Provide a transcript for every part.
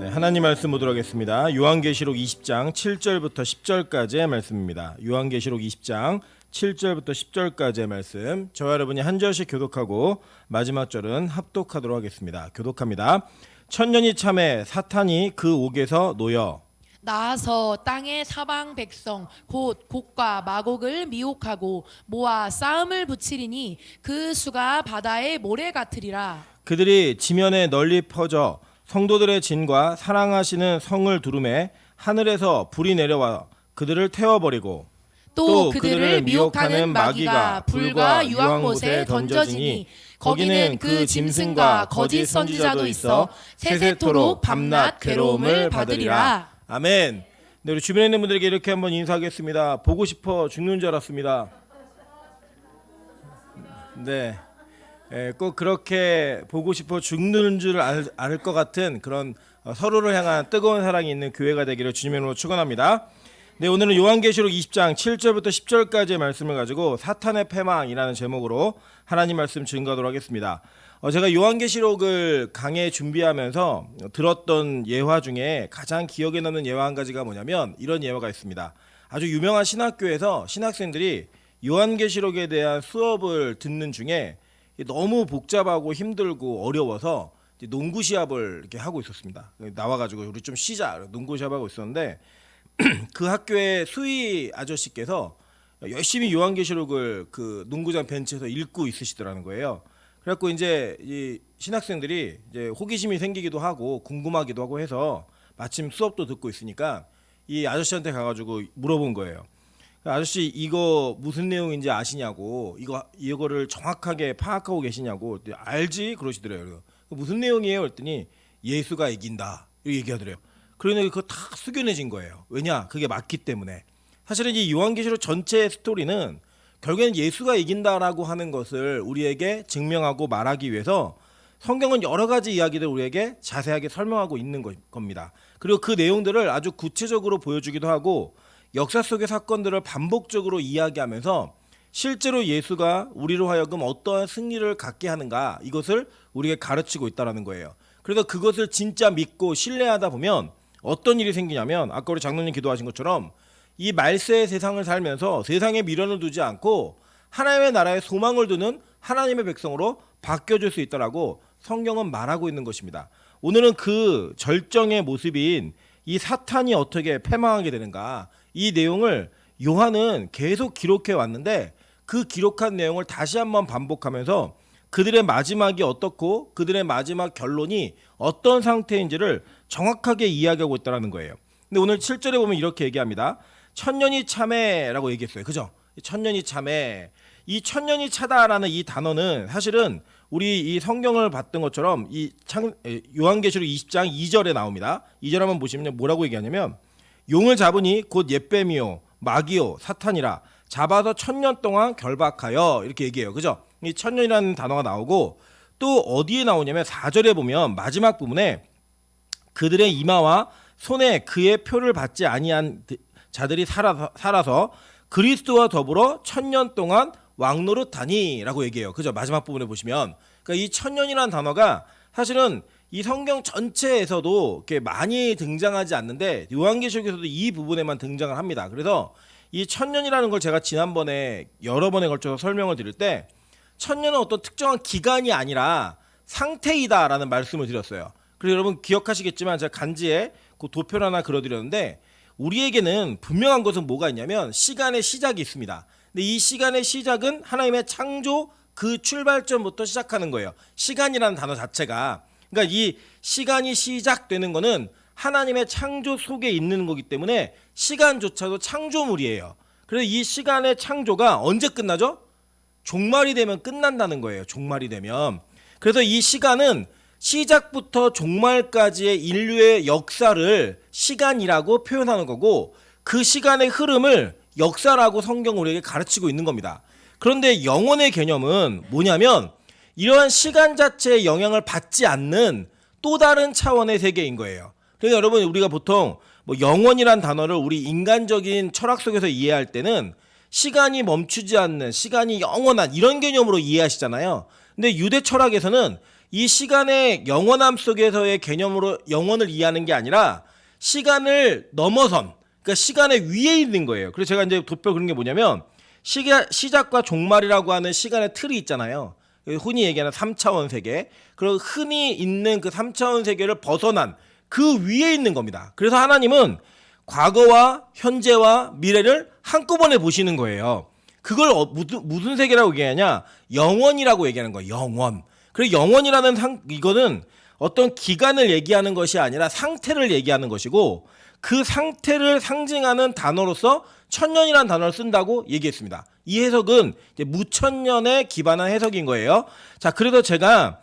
네, 하나님 말씀 보도록 하겠습니다. 요한계시록 20장 7절부터 10절까지의 말씀입니다. 요한계시록 20장 7절부터 10절까지의 말씀. 저와 여러분이 한 절씩 교독하고 마지막 절은 합독하도록 하겠습니다. 교독합니다. 천년이 참에 사탄이 그 옥에서 놓여 나아서 땅의 사방 백성 곧 곡과 마곡을 미혹하고 모아 싸움을 붙이리니 그 수가 바다의 모래 같으리라. 그들이 지면에 널리 퍼져 성도들의 진과 사랑하시는 성을 두루매 하늘에서 불이 내려와 그들을 태워버리고 또 그들을 미혹하는 마귀가 불과 유황못에 던져지니 거기는 그 짐승과 거짓 선지자도 있어 세세토록 밤낮 괴로움을 받으리라. 아멘. 네, 우리 주변에 있는 분들에게 이렇게 한번 인사하겠습니다. 보고 싶어 죽는 줄 알았습니다. 네. 꼭 그렇게 보고 싶어 죽는 줄 알 것 같은 그런 서로를 향한 뜨거운 사랑이 있는 교회가 되기를 주님의 이름으로 축원합니다. 네, 오늘은 요한계시록 20장 7절부터 10절까지의 말씀을 가지고 사탄의 패망이라는 제목으로 하나님 말씀 증거하도록 하겠습니다. 제가 요한계시록을 강의 준비하면서 들었던 예화 중에 가장 기억에 남는 예화 한 가지가 뭐냐면 이런 예화가 있습니다. 아주 유명한 신학교에서 신학생들이 요한계시록에 대한 수업을 듣는 중에 너무 복잡하고 힘들고 어려워서 농구 시합을 이렇게 하고 있었습니다. 나와가지고 우리 좀 쉬자 농구 시합 하고 있었는데 그 학교의 수위 아저씨께서 열심히 요한계시록을 그 농구장 벤치에서 읽고 있으시더라는 거예요. 그래갖고 이제 이 신학생들이 이제 호기심이 생기기도 하고 궁금하기도 하고 해서 마침 수업도 듣고 있으니까 이 아저씨한테 가가지고 물어본 거예요. 아저씨 이거 무슨 내용인지 아시냐고, 이거를 정확하게 파악하고 계시냐고. 알지 그러시더래요. 무슨 내용이에요 그랬더니 예수가 이긴다 이렇게 얘기하더래요. 그러니까 그거 다 숙연해진 거예요. 왜냐, 그게 맞기 때문에. 사실은 이 요한계시록 전체의 스토리는 결국엔 예수가 이긴다라고 하는 것을 우리에게 증명하고 말하기 위해서 성경은 여러 가지 이야기를 우리에게 자세하게 설명하고 있는 겁니다. 그리고 그 내용들을 아주 구체적으로 보여주기도 하고 역사 속의 사건들을 반복적으로 이야기하면서 실제로 예수가 우리로 하여금 어떠한 승리를 갖게 하는가, 이것을 우리에게 가르치고 있다는 거예요. 그래서 그것을 진짜 믿고 신뢰하다 보면 어떤 일이 생기냐면, 아까 우리 장로님 기도하신 것처럼 이 말세의 세상을 살면서 세상에 미련을 두지 않고 하나님의 나라에 소망을 두는 하나님의 백성으로 바뀌어질 수 있다라고 성경은 말하고 있는 것입니다. 오늘은 그 절정의 모습인 이 사탄이 어떻게 패망하게 되는가, 이 내용을 요한은 계속 기록해 왔는데 그 기록한 내용을 다시 한번 반복하면서 그들의 마지막이 어떻고 그들의 마지막 결론이 어떤 상태인지를 정확하게 이야기하고 있다는 거예요. 근데 오늘 7절에 보면 이렇게 얘기합니다. 천년이 참에라고 얘기했어요. 그죠? 천년이 참에. 이 천년이 차다라는 이 단어는 사실은 우리 이 성경을 봤던 것처럼 이 요한계시록 20장 2절에 나옵니다. 2절 한번 보시면 뭐라고 얘기하냐면 용을 잡으니 곧 옛뱀이요 마귀요 사탄이라 잡아서 1000년 동안 결박하여, 이렇게 얘기해요. 그죠? 이 천년이라는 단어가 나오고 또 어디에 나오냐면 4절에 보면 마지막 부분에 그들의 이마와 손에 그의 표를 받지 아니한 자들이 살아서 그리스도와 더불어 1000년 동안 왕노릇하니라고 얘기해요. 그죠? 마지막 부분에 보시면, 그러니까 이 1000년이라는 단어가 사실은 이 성경 전체에서도 이렇게 많이 등장하지 않는데 요한계시록에서도 이 부분에만 등장을 합니다. 그래서 이 1000년이라는 걸 제가 지난번에 여러 번에 걸쳐서 설명을 드릴 때 1000년은 어떤 특정한 기간이 아니라 상태이다라는 말씀을 드렸어요. 그래서 여러분 기억하시겠지만 제가 간지에 그 도표를 하나 그려드렸는데 우리에게는 분명한 것은 뭐가 있냐면 시간의 시작이 있습니다. 근데 이 시간의 시작은 하나님의 창조 그 출발점부터 시작하는 거예요. 시간이라는 단어 자체가. 그러니까 이 시간이 시작되는 거는 하나님의 창조 속에 있는 거기 때문에 시간조차도 창조물이에요. 그래서 이 시간의 창조가 언제 끝나죠? 종말이 되면 끝난다는 거예요. 종말이 되면. 그래서 이 시간은 시작부터 종말까지의 인류의 역사를 시간이라고 표현하는 거고 그 시간의 흐름을 역사라고 성경은 우리에게 가르치고 있는 겁니다. 그런데 영원의 개념은 뭐냐면 이러한 시간 자체의 영향을 받지 않는 또 다른 차원의 세계인 거예요. 그러니까 여러분 우리가 보통 뭐 영원이란 단어를 우리 인간적인 철학 속에서 이해할 때는 시간이 멈추지 않는, 시간이 영원한 이런 개념으로 이해하시잖아요. 근데 유대 철학에서는 이 시간의 영원함 속에서의 개념으로 영원을 이해하는 게 아니라 시간을 넘어선, 그러니까 시간의 위에 있는 거예요. 그래서 제가 이제 도표 그런 게 뭐냐면 시작과 종말이라고 하는 시간의 틀이 있잖아요. 흔히 얘기하는 3차원 세계. 그리고 흔히 있는 그 3차원 세계를 벗어난 그 위에 있는 겁니다. 그래서 하나님은 과거와 현재와 미래를 한꺼번에 보시는 거예요. 그걸 무슨 세계라고 얘기하냐? 영원이라고 얘기하는 거예요. 영원. 그리고 영원이라는 이거는 어떤 기간을 얘기하는 것이 아니라 상태를 얘기하는 것이고, 그 상태를 상징하는 단어로서 천년이라는 단어를 쓴다고 얘기했습니다. 이 해석은 이제 무천년에 기반한 해석인 거예요. 자, 그래서 제가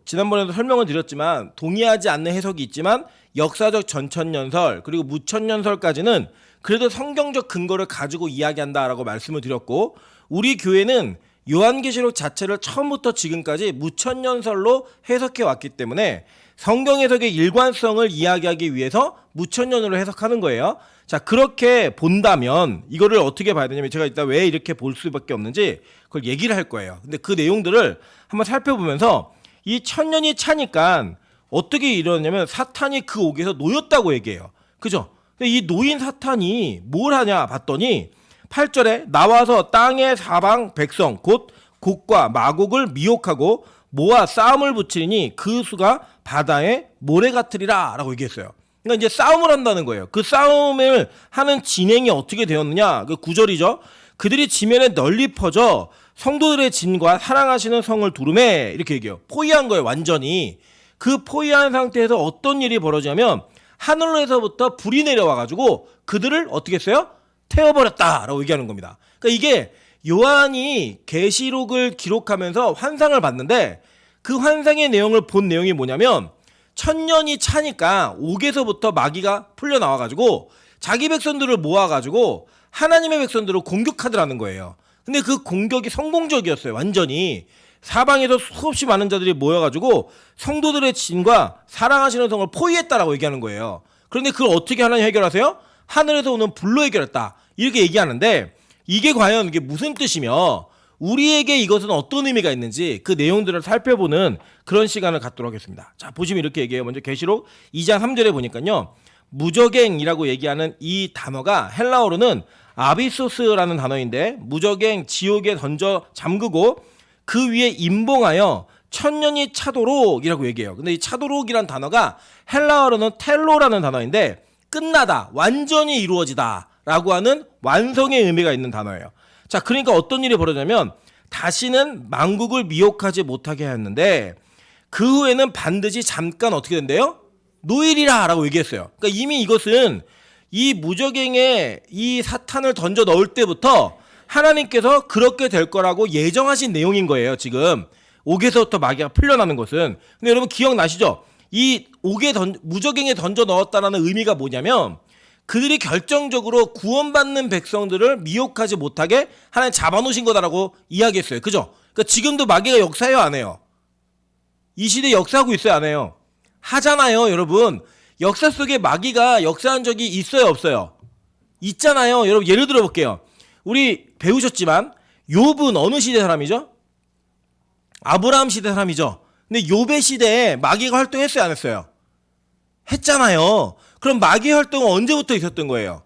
지난번에도 설명을 드렸지만 동의하지 않는 해석이 있지만 역사적 전천년설 그리고 무천년설까지는 그래도 성경적 근거를 가지고 이야기한다라고 말씀을 드렸고, 우리 교회는 요한계시록 자체를 처음부터 지금까지 무천년설로 해석해 왔기 때문에 성경 해석의 일관성을 이야기하기 위해서 무천년으로 해석하는 거예요. 자, 그렇게 본다면 이거를 어떻게 봐야 되냐면, 제가 이따 왜 이렇게 볼 수밖에 없는지 그걸 얘기를 할 거예요. 근데 그 내용들을 한번 살펴보면서 이 천년이 차니까 어떻게 이러냐면 사탄이 그 옥에서 놓였다고 얘기해요. 그죠? 근데 이 놓인 사탄이 뭘 하냐 봤더니 8절에 나와서 땅의 사방 백성 곧 곡과 마곡을 미혹하고 모아 싸움을 붙이니 그 수가 바다의 모래 같으리라 라고 얘기했어요. 그러니까 이제 싸움을 한다는 거예요. 그 싸움을 하는 진행이 어떻게 되었느냐, 그 9절이죠. 그들이 지면에 널리 퍼져 성도들의 진과 사랑하시는 성을 두루매, 이렇게 얘기해요. 포위한 거예요, 완전히. 그 포위한 상태에서 어떤 일이 벌어지냐면 하늘에서부터 불이 내려와가지고 그들을 어떻게 했어요? 태워버렸다라고 얘기하는 겁니다. 그러니까 이게 요한이 계시록을 기록하면서 환상을 봤는데, 그 환상의 내용을 본 내용이 뭐냐면 천년이 차니까 옥에서부터 마귀가 풀려 나와가지고 자기 백성들을 모아가지고 하나님의 백성들을 공격하더라는 거예요. 근데 그 공격이 성공적이었어요. 완전히 사방에서 수없이 많은 자들이 모여가지고 성도들의 진과 사랑하시는 성을 포위했다라고 얘기하는 거예요. 그런데 그걸 어떻게 하나님 해결하세요? 하늘에서 오는 불로 해결했다, 이렇게 얘기하는데, 이게 과연 이게 무슨 뜻이며 우리에게 이것은 어떤 의미가 있는지 그 내용들을 살펴보는 그런 시간을 갖도록 하겠습니다. 자, 보시면 이렇게 얘기해요. 먼저 계시록 2장 3절에 보니까요, 무저갱이라고 얘기하는 이 단어가 헬라어로는 아비소스라는 단어인데, 무저갱 지옥에 던져 잠그고 그 위에 임봉하여 천년이 차도록이라고 얘기해요. 근데 이 차도록이란 단어가 헬라어로는 텔로라는 단어인데 끝나다, 완전히 이루어지다 라고 하는 완성의 의미가 있는 단어예요. 자, 그러니까 어떤 일이 벌어지냐면 다시는 만국을 미혹하지 못하게 하였는데 그 후에는 반드시 잠깐 어떻게 된대요? 노일이라 라고 얘기했어요. 그러니까 이미 이것은 이 무저갱에 이 사탄을 던져 넣을 때부터 하나님께서 그렇게 될 거라고 예정하신 내용인 거예요. 지금 옥에서부터 마귀가 풀려나는 것은. 근데 여러분 기억나시죠? 이 무저갱에 던져 넣었다라는 의미가 뭐냐면 그들이 결정적으로 구원받는 백성들을 미혹하지 못하게 하나님 잡아놓으신 거다라고 이야기했어요. 그죠? 그러니까 지금도 마귀가 역사해요, 안 해요? 이 시대 역사하고 있어요, 안 해요? 하잖아요, 여러분. 역사 속에 마귀가 역사한 적이 있어요, 없어요? 있잖아요. 여러분 예를 들어 볼게요. 우리 배우셨지만 욥은 어느 시대 사람이죠? 아브라함 시대 사람이죠. 근데 욥의 시대에 마귀가 활동했어요, 안 했어요? 했잖아요. 그럼 마귀 활동은 언제부터 있었던 거예요?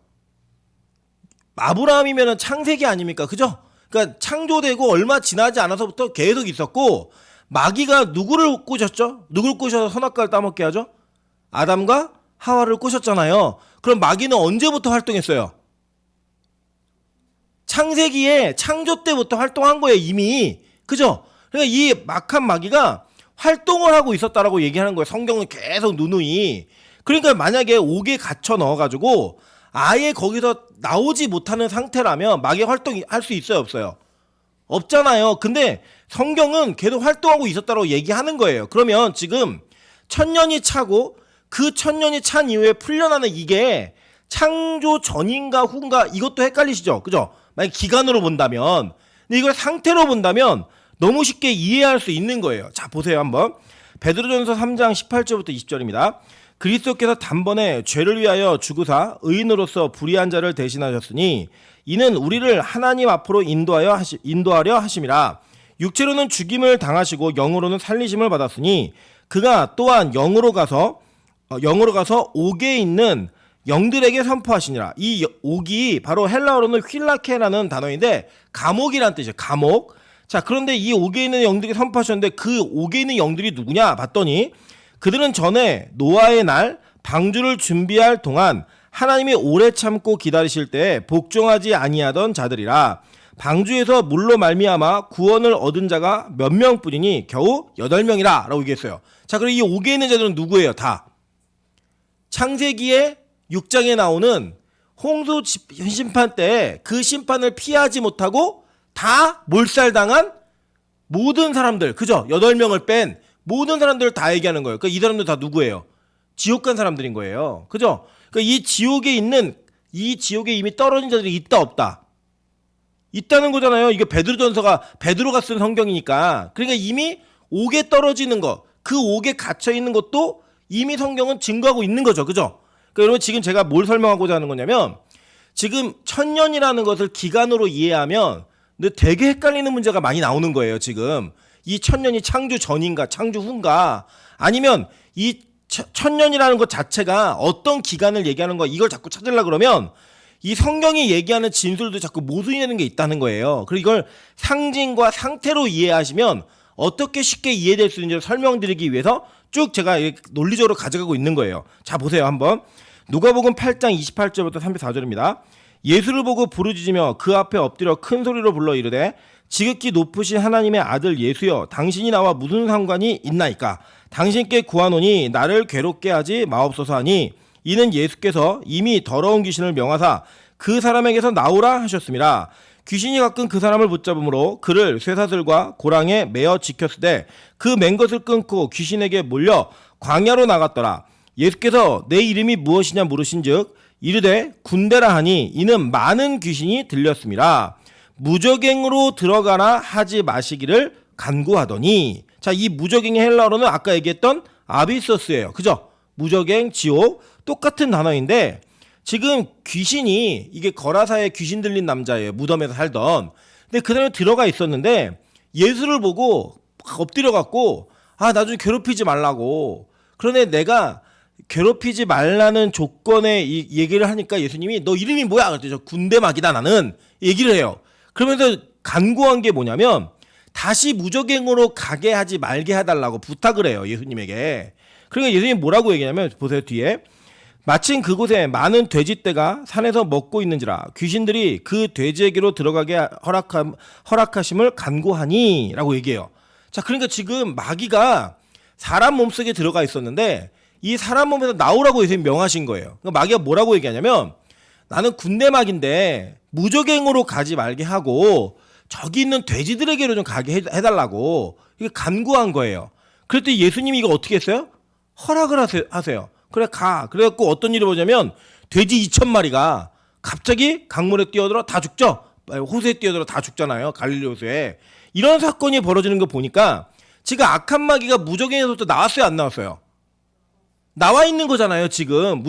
아브라함이면 창세기 아닙니까? 그죠? 그러니까 창조되고 얼마 지나지 않아서부터 계속 있었고, 마귀가 누구를 꼬셨죠? 누구를 꼬셔서 선악과를 따먹게 하죠? 아담과 하와를 꼬셨잖아요. 그럼 마귀는 언제부터 활동했어요? 창세기에 창조 때부터 활동한 거예요, 이미. 그죠? 그러니까 이 막한 마귀가 활동을 하고 있었다라고 얘기하는 거예요. 성경은 계속 누누이. 그러니까 만약에 옥에 갇혀 넣어가지고 아예 거기서 나오지 못하는 상태라면 마귀 활동할 수 있어요, 없어요? 없잖아요. 근데 성경은 계속 활동하고 있었다고 얘기하는 거예요. 그러면 지금 천년이 차고 그 천년이 찬 이후에 풀려나는 이게 창조 전인가 후인가, 이것도 헷갈리시죠? 그죠? 만약 기간으로 본다면. 근데 이걸 상태로 본다면 너무 쉽게 이해할 수 있는 거예요. 자, 보세요 한번. 베드로전서 3장 18절부터 20절입니다. 그리스도께서 단번에 죄를 위하여 죽으사 의인으로서 불의한 자를 대신하셨으니 이는 우리를 하나님 앞으로 인도하려 하심이라. 육체로는 죽임을 당하시고 영으로는 살리심을 받았으니 그가 또한 영으로 가서 옥에 있는 영들에게 선포하시니라. 이 옥이 바로 헬라어로는 휠라케라는 단어인데 감옥이란 뜻이에요. 감옥. 자, 그런데 이 옥에 있는 영들에게 선포하셨는데 그 옥에 있는 영들이 누구냐 봤더니 그들은 전에 노아의 날 방주를 준비할 동안 하나님이 오래 참고 기다리실 때 복종하지 아니하던 자들이라. 방주에서 물로 말미암아 구원을 얻은 자가 몇 명뿐이니 겨우 8명이라 라고 얘기했어요. 자, 그럼 이 옥에 있는 자들은 누구예요? 다 창세기에 6장에 나오는 홍수 심판 때 그 심판을 피하지 못하고 다 몰살당한 모든 사람들, 그죠? 8명을 뺀 모든 사람들을 다 얘기하는 거예요. 그러니까 이 사람들 다 누구예요? 지옥 간 사람들인 거예요. 그죠? 그러니까 이 지옥에 이미 떨어진 자들이 있다 없다? 있다는 거잖아요. 이게 베드로전서가 베드로가 쓴 성경이니까. 그러니까 이미 옥에 떨어지는 거, 그 옥에 갇혀 있는 것도 이미 성경은 증거하고 있는 거죠. 그죠? 그러니까 여러분 지금 제가 뭘 설명하고자 하는 거냐면 지금 천년이라는 것을 기간으로 이해하면 근데 되게 헷갈리는 문제가 많이 나오는 거예요. 지금 이 천년이 창조 전인가 창조 후인가 아니면 이 천년이라는 것 자체가 어떤 기간을 얘기하는 거 이걸 자꾸 찾으려고 그러면 이 성경이 얘기하는 진술도 자꾸 모순이 되는 게 있다는 거예요. 그리고 이걸 상징과 상태로 이해하시면 어떻게 쉽게 이해될 수 있는지 설명드리기 위해서 쭉 제가 논리적으로 가져가고 있는 거예요. 자, 보세요. 한번 누가복음 8장 28절부터 34절입니다. 예수를 보고 부르짖으며 그 앞에 엎드려 큰 소리로 불러 이르되 지극히 높으신 하나님의 아들 예수여 당신이 나와 무슨 상관이 있나이까. 당신께 구하노니 나를 괴롭게 하지 마옵소서 하니 이는 예수께서 이미 더러운 귀신을 명하사 그 사람에게서 나오라 하셨습니다. 귀신이 가끔 그 사람을 붙잡음으로 그를 쇠사슬과 고랑에 매어 지켰으되 그 맨 것을 끊고 귀신에게 몰려 광야로 나갔더라. 예수께서 내 이름이 무엇이냐 물으신즉 이르되 군대라 하니 이는 많은 귀신이 들렸습니다. 무적행으로 들어가라 하지 마시기를 간구하더니. 자, 이 무적행의 헬라어로는 아까 얘기했던 아비소스예요. 그죠? 무적행, 지옥 똑같은 단어인데 지금 귀신이 이게 거라사에 귀신 들린 남자예요. 무덤에서 살던. 근데 그 사람이 들어가 있었는데 예수를 보고 엎드려갖고 나 좀 괴롭히지 말라고. 그런데 내가 괴롭히지 말라는 조건에 이 얘기를 하니까 예수님이 너 이름이 뭐야? 그랬더니 저 군대막이다 나는 얘기를 해요. 그러면서 간구한 게 뭐냐면 다시 무적행으로 가게 하지 말게 해달라고 부탁을 해요. 예수님에게. 그러니까 예수님이 뭐라고 얘기하냐면 보세요. 뒤에 마침 그곳에 많은 돼지떼가 산에서 먹고 있는지라 귀신들이 그 돼지에게로 들어가게 허락하심을 간구하니 라고 얘기해요. 자, 그러니까 지금 마귀가 사람 몸속에 들어가 있었는데 이 사람 몸에서 나오라고 예수님 명하신 거예요. 그러니까 마귀가 뭐라고 얘기하냐면 나는 군대막인데 무적행으로 가지 말게 하고 저기 있는 돼지들에게로 좀 가게 해달라고 이게 간구한 거예요. 그랬더니 예수님이 이거 어떻게 했어요? 허락을 하세요. 그래 가. 그래갖고 어떤 일이 벌어지냐면 돼지 2,000마리가 갑자기 강물에 뛰어들어 다 죽죠. 호수에 뛰어들어 다 죽잖아요. 갈릴리 호수에. 이런 사건이 벌어지는 거 보니까 지금 악한 마귀가 무적행에서부터 나왔어요, 안 나왔어요? 나와 있는 거잖아요. 지금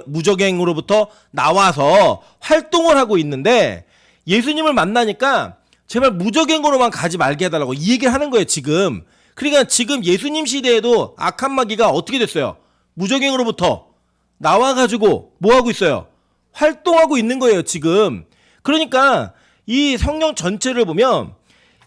무적행으로부터 나와서 활동을 하고 있는데 예수님을 만나니까 제발 무적행으로만 가지 말게 해달라고 이 얘기를 하는 거예요. 지금. 그러니까 지금 예수님 시대에도 악한 마귀가 어떻게 됐어요? 무적행으로부터 나와가지고 뭐 하고 있어요? 활동하고 있는 거예요. 지금. 그러니까 이 성경 전체를 보면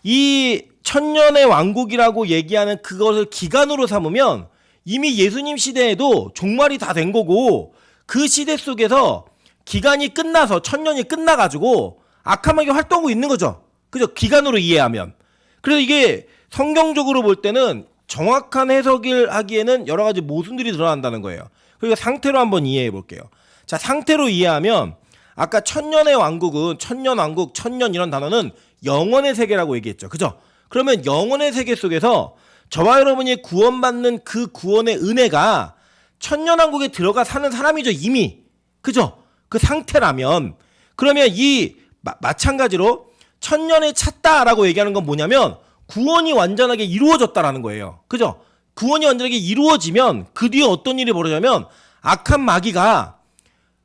이 천년의 왕국이라고 얘기하는 그것을 기간으로 삼으면 이미 예수님 시대에도 종말이 다 된 거고 그 시대 속에서 기간이 끝나서 천년이 끝나가지고 악한 마귀가 활동하고 있는 거죠. 그죠? 기간으로 이해하면. 그래서 이게 성경적으로 볼 때는 정확한 해석을 하기에는 여러 가지 모순들이 드러난다는 거예요. 그러니까 상태로 한번 이해해 볼게요. 자, 상태로 이해하면 아까 천년의 왕국은 천년왕국, 천년 이런 단어는 영원의 세계라고 얘기했죠. 그죠? 그러면 영원의 세계 속에서 저와 여러분이 구원받는 그 구원의 은혜가 천년왕국에 들어가 사는 사람이죠. 이미. 그죠? 그 상태라면. 그러면 이 마찬가지로 천년에 찼다라고 얘기하는 건 뭐냐면 구원이 완전하게 이루어졌다라는 거예요. 그죠? 구원이 완전하게 이루어지면 그 뒤에 어떤 일이 벌어지냐면 악한 마귀가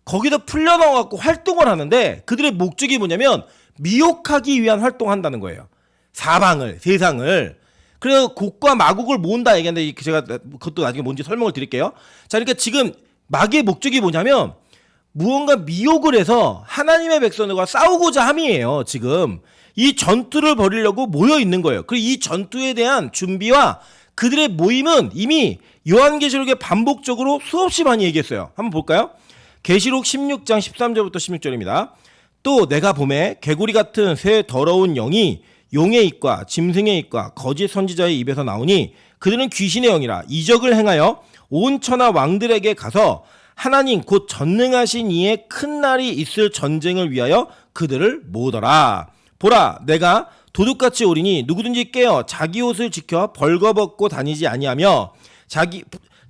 거기서 풀려나와갖고 활동을 하는데 그들의 목적이 뭐냐면 미혹하기 위한 활동을 한다는 거예요. 사방을, 세상을. 그래서 곡과 마곡을 모은다 얘기하는데 제가 그것도 나중에 뭔지 설명을 드릴게요. 자, 그러니까 지금 마귀의 목적이 뭐냐면 무언가 미혹을 해서 하나님의 백성들과 싸우고자 함이에요. 지금 이 전투를 벌이려고 모여 있는 거예요. 그리고 이 전투에 대한 준비와 그들의 모임은 이미 요한계시록에 반복적으로 수없이 많이 얘기했어요. 한번 볼까요? 계시록 16장 13절부터 16절입니다. 또 내가 봄에 개구리 같은 새 더러운 영이 용의 입과 짐승의 입과 거짓 선지자의 입에서 나오니 그들은 귀신의 영이라 이적을 행하여 온 천하 왕들에게 가서 하나님 곧 전능하신 이의 큰 날이 있을 전쟁을 위하여 그들을 모으더라. 보라, 내가 도둑같이 오리니 누구든지 깨어 자기 옷을 지켜 벌거벗고 다니지 아니하며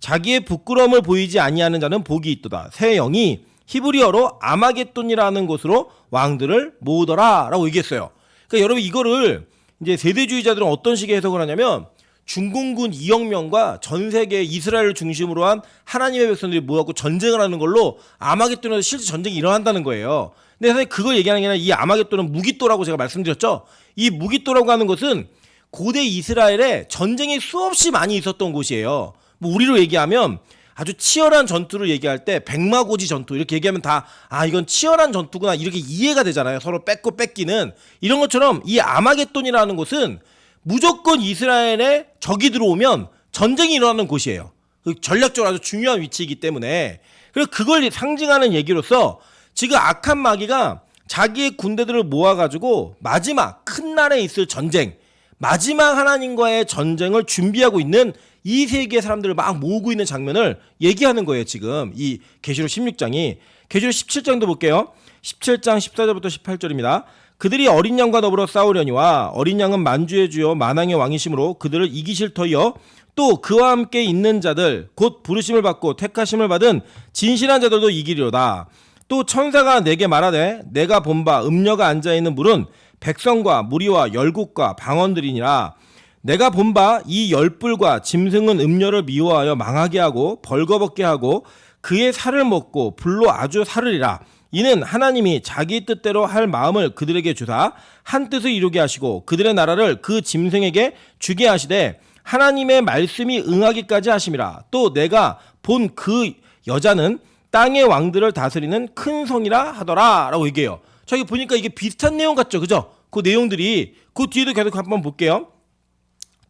자기의 부끄러움을 보이지 아니하는 자는 복이 있도다. 새 영이 히브리어로 아마겟돈이라는 곳으로 왕들을 모으더라 라고 얘기했어요. 그러니까 여러분 이거를 이제 세대주의자들은 어떤 식의 해석을 하냐면 중공군 2억 명과 전 세계 이스라엘을 중심으로 한 하나님의 백성들이 모여갖고 전쟁을 하는 걸로 아마겟돈에서 실제 전쟁이 일어난다는 거예요. 근데 사실 그걸 얘기하는 게 아니라 이 아마겟돈은 무기또라고 제가 말씀드렸죠. 이 무기또라고 하는 것은 고대 이스라엘에 전쟁이 수없이 많이 있었던 곳이에요. 뭐 우리로 얘기하면 아주 치열한 전투를 얘기할 때 백마고지 전투 이렇게 얘기하면 다 이건 치열한 전투구나 이렇게 이해가 되잖아요. 서로 뺏고 뺏기는 이런 것처럼 이 아마겟돈이라는 곳은 무조건 이스라엘에 적이 들어오면 전쟁이 일어나는 곳이에요. 전략적으로 아주 중요한 위치이기 때문에 그래서 그걸 상징하는 얘기로서 지금 악한 마귀가 자기의 군대들을 모아가지고 마지막 큰 날에 있을 전쟁, 마지막 하나님과의 전쟁을 준비하고 있는 이 세계의 사람들을 막 모으고 있는 장면을 얘기하는 거예요. 지금 이 계시록 16장이. 계시록 17장도 볼게요. 17장 14절부터 18절입니다. 그들이 어린 양과 더불어 싸우려니와 어린 양은 만주의 주요 만왕의 왕이심으로 그들을 이기실 터이요 또 그와 함께 있는 자들 곧 부르심을 받고 택하심을 받은 진실한 자들도 이기리로다. 또 천사가 내게 말하되 내가 본 바 음녀가 앉아있는 물은 백성과 무리와 열국과 방언들이니라. 내가 본 바 이 열불과 짐승은 음녀를 미워하여 망하게 하고 벌거벗게 하고 그의 살을 먹고 불로 아주 살으리라. 이는 하나님이 자기 뜻대로 할 마음을 그들에게 주사 한 뜻을 이루게 하시고 그들의 나라를 그 짐승에게 주게 하시되 하나님의 말씀이 응하기까지 하심이라. 또 내가 본 그 여자는 땅의 왕들을 다스리는 큰 성이라 하더라 라고 얘기해요. 저기 보니까 이게 비슷한 내용 같죠, 그죠? 그 내용들이 그 뒤에도 계속 한번 볼게요.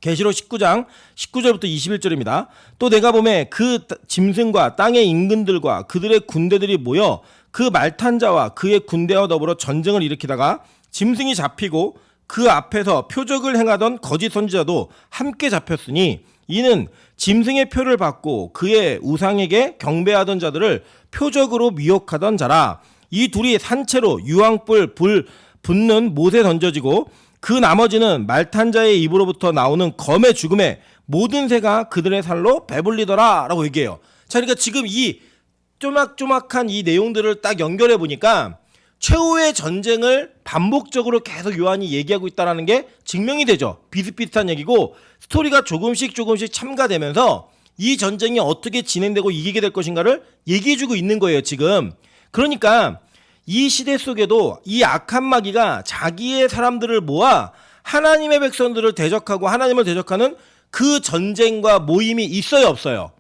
계시록 19장 19절부터 21절입니다. 또 내가 보매 그 짐승과 땅의 임금들과 그들의 군대들이 모여 그 말탄 자와 그의 군대와 더불어 전쟁을 일으키다가 짐승이 잡히고 그 앞에서 표적을 행하던 거짓 선지자도 함께 잡혔으니 이는 짐승의 표를 받고 그의 우상에게 경배하던 자들을 표적으로 미혹하던 자라. 이 둘이 산채로 유황불 불 붙는 못에 던져지고 그 나머지는 말탄 자의 입으로부터 나오는 검의 죽음에 모든 새가 그들의 살로 배불리더라 라고 얘기해요. 자, 그러니까 지금 이 쪼막쪼막한 이 내용들을 딱 연결해 보니까 최후의 전쟁을 반복적으로 계속 요한이 얘기하고 있다는 게 증명이 되죠. 비슷비슷한 얘기고 스토리가 조금씩 첨가되면서 이 전쟁이 어떻게 진행되고 이기게 될 것인가를 얘기해주고 있는 거예요, 지금. 그러니까 이 시대 속에도 이 악한 마귀가 자기의 사람들을 모아 하나님의 백성들을 대적하고 하나님을 대적하는 그 전쟁과 모임이 있어요, 없어요?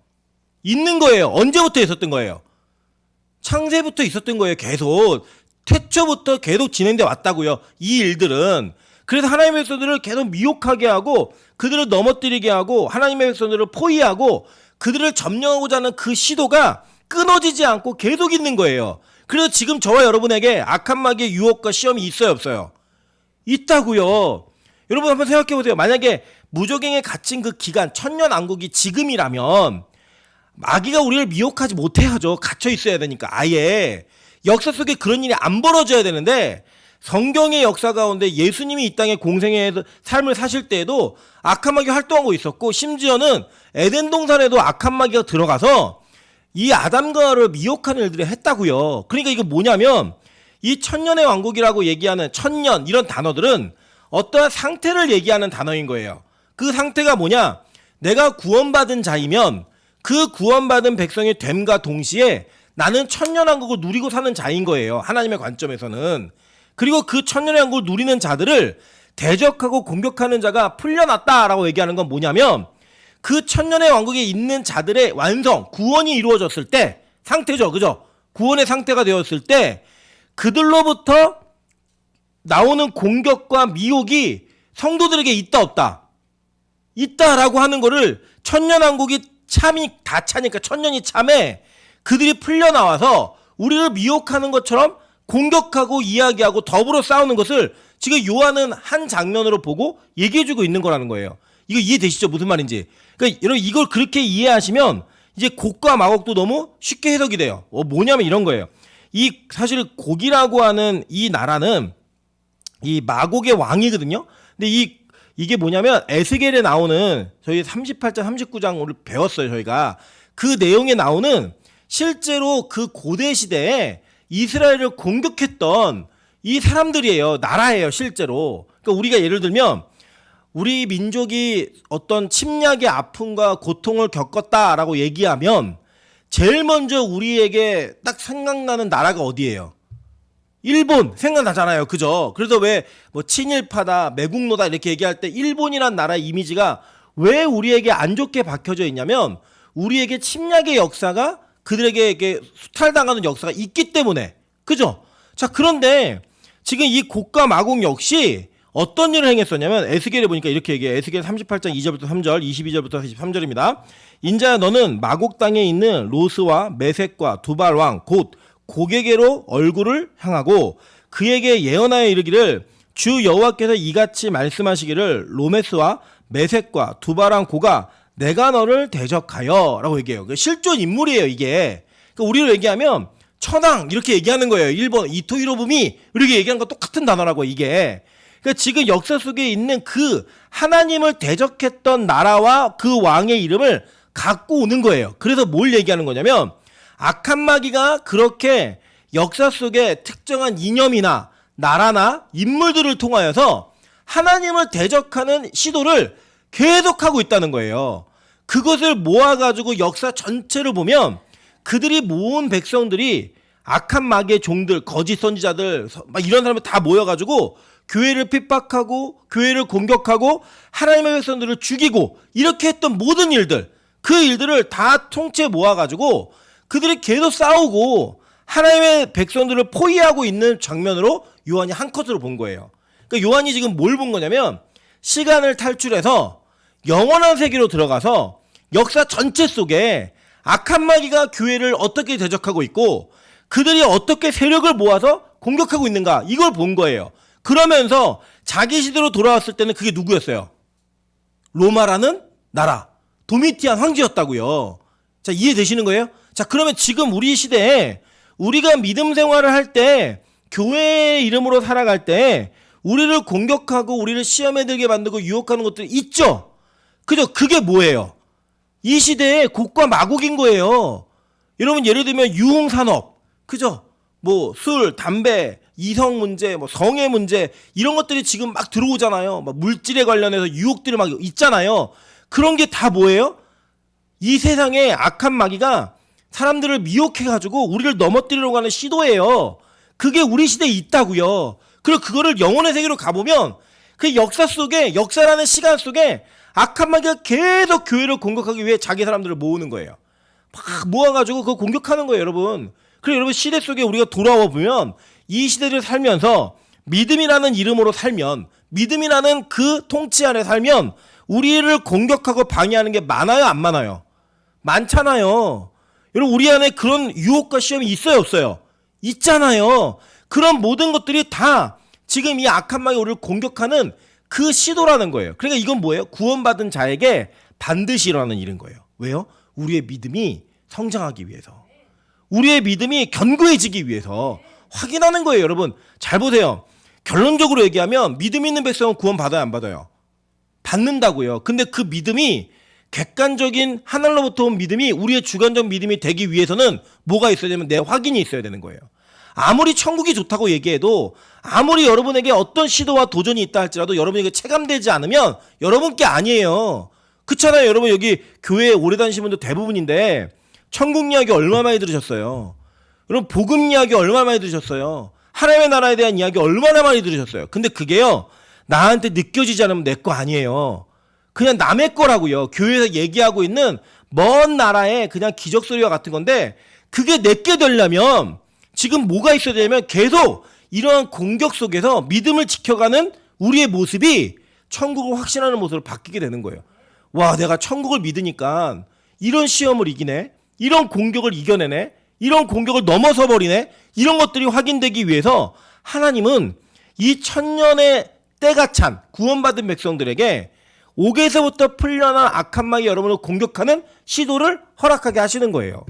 있는 거예요. 언제부터 있었던 거예요? 창세부터 있었던 거예요, 계속. 태초부터 계속 진행돼 왔다고요. 이 일들은. 그래서 하나님의 백성들을 계속 미혹하게 하고 그들을 넘어뜨리게 하고 하나님의 백성들을 포위하고 그들을 점령하고자 하는 그 시도가 끊어지지 않고 계속 있는 거예요. 그래서 지금 저와 여러분에게 악한 마귀의 유혹과 시험이 있어요, 없어요? 있다고요. 여러분 한번 생각해 보세요. 만약에 무적행에 갇힌 그 기간 천년왕국이 지금이라면 마귀가 우리를 미혹하지 못해야죠. 갇혀 있어야 되니까. 아예 역사 속에 그런 일이 안 벌어져야 되는데 성경의 역사 가운데 예수님이 이 땅에 공생의 삶을 사실 때에도 악한 마귀가 활동하고 있었고 심지어는 에덴 동산에도 악한 마귀가 들어가서 이 아담과 하와를 미혹하는 일들을 했다고요. 그러니까 이게 뭐냐면 이 천년의 왕국이라고 얘기하는 천년 이런 단어들은 어떠한 상태를 얘기하는 단어인 거예요. 그 상태가 뭐냐? 내가 구원받은 자이면 그 구원받은 백성이 됨과 동시에 나는 천년왕국을 누리고 사는 자인 거예요. 하나님의 관점에서는. 그리고 그 천년왕국을 누리는 자들을 대적하고 공격하는 자가 풀려났다라고 얘기하는 건 뭐냐면 그 천년의 왕국에 있는 자들의 완성, 구원이 이루어졌을 때 상태죠. 그죠? 구원의 상태가 되었을 때 그들로부터 나오는 공격과 미혹이 성도들에게 있다 없다? 있다라고 하는 거를 천년왕국이 참이 다 차니까 천년이 참에 그들이 풀려나와서 우리를 미혹하는 것처럼 공격하고 이야기하고 더불어 싸우는 것을 지금 요한은 한 장면으로 보고 얘기해주고 있는 거라는 거예요. 이거 이해되시죠? 무슨 말인지. 그러니까 여러분 이걸 그렇게 이해하시면 이제 곡과 마곡도 너무 쉽게 해석이 돼요. 뭐냐면 이런 거예요. 이 사실 곡이라고 하는 이 나라는 이 마곡의 왕이거든요. 근데 이게 뭐냐면 에스겔에 나오는 저희 38장 39장을 배웠어요. 저희가 그 내용에 나오는 실제로 그 고대 시대에 이스라엘을 공격했던 이 사람들이에요. 나라예요. 실제로. 그러니까 우리가 예를 들면 우리 민족이 어떤 침략의 아픔과 고통을 겪었다라고 얘기하면 제일 먼저 우리에게 딱 생각나는 나라가 어디예요? 일본 생각나잖아요. 그죠? 그래서 왜 뭐 친일파다, 매국노다 이렇게 얘기할 때 일본이란 나라의 이미지가 왜 우리에게 안 좋게 박혀져 있냐면 우리에게 침략의 역사가 그들에게 이렇게 수탈당하는 역사가 있기 때문에. 그죠? 자, 그런데 지금 이 곡과 마곡 역시 어떤 일을 행했었냐면 에스겔에 보니까 이렇게 얘기해요. 에스겔 38장 2절부터 3절, 22절부터 43절입니다. 인자야 너는 마곡 땅에 있는 로스와 메섹과 두발 왕 곧 고게게로 얼굴을 향하고 그에게 예언하여 이르기를 주 여호와께서 이같이 말씀하시기를 로메스와 메섹과 두발 왕 고가 내가 너를 대적하여 라고 얘기해요. 실존 인물이에요 이게. 그러니까 우리로 얘기하면 천황 이렇게 얘기하는 거예요. 일본 이토 히로부미 이렇게 얘기하는 거 똑같은 단어라고 이게. 그러니까 지금 역사 속에 있는 그 하나님을 대적했던 나라와 그 왕의 이름을 갖고 오는 거예요. 그래서 뭘 얘기하는 거냐면 악한 마귀가 그렇게 역사 속에 특정한 이념이나 나라나 인물들을 통하여서 하나님을 대적하는 시도를 계속하고 있다는 거예요. 그것을 모아가지고 역사 전체를 보면 그들이 모은 백성들이 악한 마귀의 종들, 거짓 선지자들 막 이런 사람들 다 모여가지고 교회를 핍박하고 교회를 공격하고 하나님의 백성들을 죽이고 이렇게 했던 모든 일들, 그 일들을 다 통째 모아가지고 그들이 계속 싸우고 하나님의 백성들을 포위하고 있는 장면으로 요한이 한 컷으로 본 거예요. 그러니까 요한이 지금 뭘 본 거냐면 시간을 탈출해서 영원한 세계로 들어가서 역사 전체 속에 악한 마귀가 교회를 어떻게 대적하고 있고 그들이 어떻게 세력을 모아서 공격하고 있는가 이걸 본 거예요. 그러면서 자기 시대로 돌아왔을 때는 그게 누구였어요? 로마라는 나라, 도미티안 황제였다고요. 자, 이해되시는 거예요? 자, 그러면 지금 우리 시대에 우리가 믿음 생활을 할 때 교회의 이름으로 살아갈 때 우리를 공격하고 우리를 시험에 들게 만들고 유혹하는 것들이 있죠. 그죠? 그게 뭐예요? 이 시대에 곡과 마곡인 거예요. 여러분 예를 들면 유흥산업, 그죠? 뭐 술, 담배, 이성 문제, 뭐 성의 문제 이런 것들이 지금 막 들어오잖아요. 막 물질에 관련해서 유혹들이 막 있잖아요. 그런 게 다 뭐예요? 이 세상에 악한 마귀가 사람들을 미혹해가지고 우리를 넘어뜨리려고 하는 시도예요. 그게 우리 시대에 있다고요. 그리고 그거를 영혼의 세계로 가보면 그 역사 속에, 역사라는 시간 속에 악한 마귀가 계속 교회를 공격하기 위해 자기 사람들을 모으는 거예요. 막 모아가지고 그거 공격하는 거예요, 여러분. 그리고 여러분 시대 속에 우리가 돌아와 보면 이 시대를 살면서 믿음이라는 이름으로 살면, 믿음이라는 그 통치 안에 살면 우리를 공격하고 방해하는 게 많아요, 안 많아요? 많잖아요. 여러분 우리 안에 그런 유혹과 시험이 있어요, 없어요? 있잖아요. 그런 모든 것들이 다 지금 이 악한 마귀가 우리를 공격하는 그 시도라는 거예요. 그러니까 이건 뭐예요? 구원받은 자에게 반드시 일어나는 일인 거예요. 왜요? 우리의 믿음이 성장하기 위해서, 우리의 믿음이 견고해지기 위해서 확인하는 거예요. 여러분 잘 보세요. 결론적으로 얘기하면 믿음 있는 백성은 구원 받아요, 안 받아요? 받는다고요. 근데 그 믿음이 객관적인 하늘로부터 온 믿음이 우리의 주관적 믿음이 되기 위해서는 뭐가 있어야 되면 내 확인이 있어야 되는 거예요. 아무리 천국이 좋다고 얘기해도, 아무리 여러분에게 어떤 시도와 도전이 있다 할지라도 여러분에게 체감되지 않으면 여러분께 아니에요. 그렇잖아요. 여러분 여기 교회에 오래 다니신 분들 대부분인데 천국 이야기 얼마 많이 들으셨어요? 여러분 복음 이야기 얼마 많이 들으셨어요? 하나님의 나라에 대한 이야기 얼마나 많이 들으셨어요? 근데 그게요, 나한테 느껴지지 않으면 내 거 아니에요. 그냥 남의 거라고요. 교회에서 얘기하고 있는 먼 나라의 그냥 기적소리와 같은 건데 그게 내게 되려면 지금 뭐가 있어야 되냐면 계속 이러한 공격 속에서 믿음을 지켜가는 우리의 모습이 천국을 확신하는 모습으로 바뀌게 되는 거예요. 와, 내가 천국을 믿으니까 이런 시험을 이기네, 이런 공격을 이겨내네, 이런 공격을 넘어서 버리네, 이런 것들이 확인되기 위해서 하나님은 이 천년의 때가 찬 구원받은 백성들에게 옥에서부터 풀려난 악한 마귀 여러분을 공격하는 시도를 허락하게 하시는 거예요.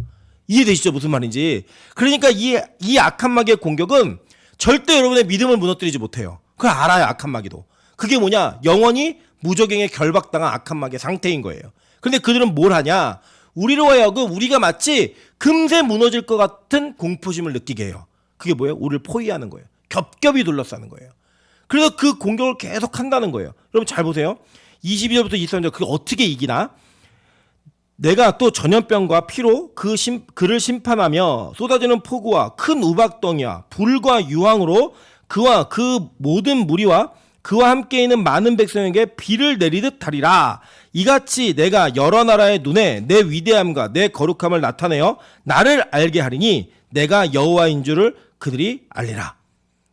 이해되시죠? 무슨 말인지. 그러니까 이 악한 마귀의 공격은 절대 여러분의 믿음을 무너뜨리지 못해요. 그걸 알아요, 악한 마귀도. 그게 뭐냐? 영원히 무적행에 결박당한 악한 마귀의 상태인 거예요. 근데 그들은 뭘 하냐? 우리로 하여금 우리가 마치 금세 무너질 것 같은 공포심을 느끼게 해요. 그게 뭐예요? 우리를 포위하는 거예요. 겹겹이 둘러싸는 거예요. 그래서 그 공격을 계속 한다는 거예요. 여러분 잘 보세요. 22절부터 23절 그게 어떻게 이기나? 내가 또 전염병과 피로 그를 심판하며 쏟아지는 폭우와 큰 우박덩이와 불과 유황으로 그와 그 모든 무리와 그와 함께 있는 많은 백성에게 비를 내리듯 하리라. 이같이 내가 여러 나라의 눈에 내 위대함과 내 거룩함을 나타내어 나를 알게 하리니 내가 여호와인 줄을 그들이 알리라.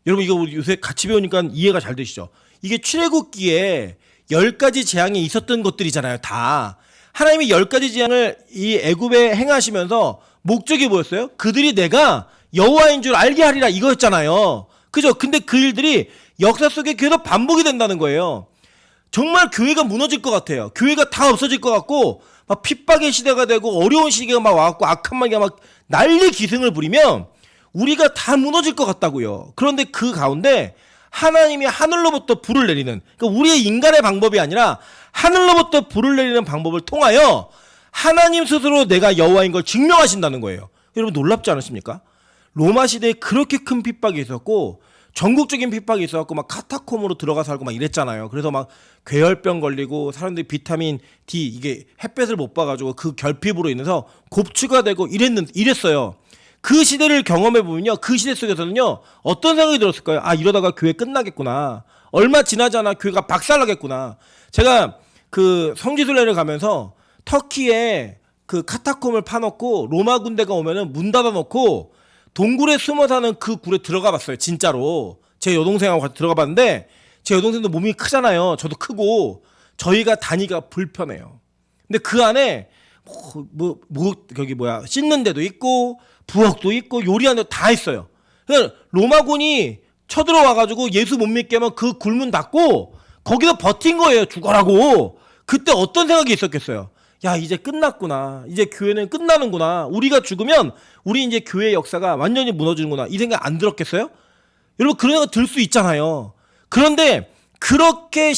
여러분 이거 우리 요새 같이 배우니까 이해가 잘 되시죠? 이게 출애굽기에 10가지 재앙이 있었던 것들이잖아요. 다. 하나님이 10가지 재앙을 이 애굽에 행하시면서 목적이 뭐였어요? 그들이 내가 여호와인 줄 알게 하리라 이거였잖아요. 그죠? 근데 그 일들이 역사 속에 계속 반복이 된다는 거예요. 정말 교회가 무너질 것 같아요. 교회가 다 없어질 것 같고 막 핍박의 시대가 되고 어려운 시기가 막 와갖고 악한 마귀가 막 난리 기승을 부리면 우리가 다 무너질 것 같다고요. 그런데 그 가운데 하나님이 하늘로부터 불을 내리는, 그러니까 우리의 인간의 방법이 아니라 하늘로부터 불을 내리는 방법을 통하여 하나님 스스로 내가 여호와인 걸 증명하신다는 거예요. 여러분 놀랍지 않으십니까? 로마 시대에 그렇게 큰 핍박이 있었고 전국적인 핍박이 있었고 막 카타콤으로 들어가 살고 막 이랬잖아요. 그래서 막 괴혈병 걸리고 사람들이 비타민 D 이게 햇볕을 못 봐가지고 그 결핍으로 인해서 곱추가 되고 이랬어요. 그 시대를 경험해 보면요, 그 시대 속에서는요 어떤 생각이 들었을까요? 아, 이러다가 교회 끝나겠구나. 얼마 지나지 않아 교회가 박살나겠구나. 제가 그 성지순례를 가면서 터키에 그 카타콤을 파놓고 로마 군대가 오면은 문 닫아놓고 동굴에 숨어 사는 그 굴에 들어가 봤어요. 진짜로. 제 여동생하고 같이 들어가 봤는데 제 여동생도 몸이 크잖아요. 저도 크고 저희가 다니기가 불편해요. 근데 그 안에 거기 씻는 데도 있고 부엌도 있고 요리하는 데도 다 있어요. 그러니까 로마군이 쳐들어와가지고 예수 못 믿게 하면 그 굴문 닫고 거기서 버틴 거예요. 죽어라고. 그때 어떤 생각이 있었겠어요? 야, 이제 끝났구나. 이제 교회는 끝나는구나. 우리가 죽으면 우리 이제 교회의 역사가 완전히 무너지는구나. 이 생각 안 들었겠어요? 여러분 그런 생각 들 수 있잖아요. 그런데 그렇게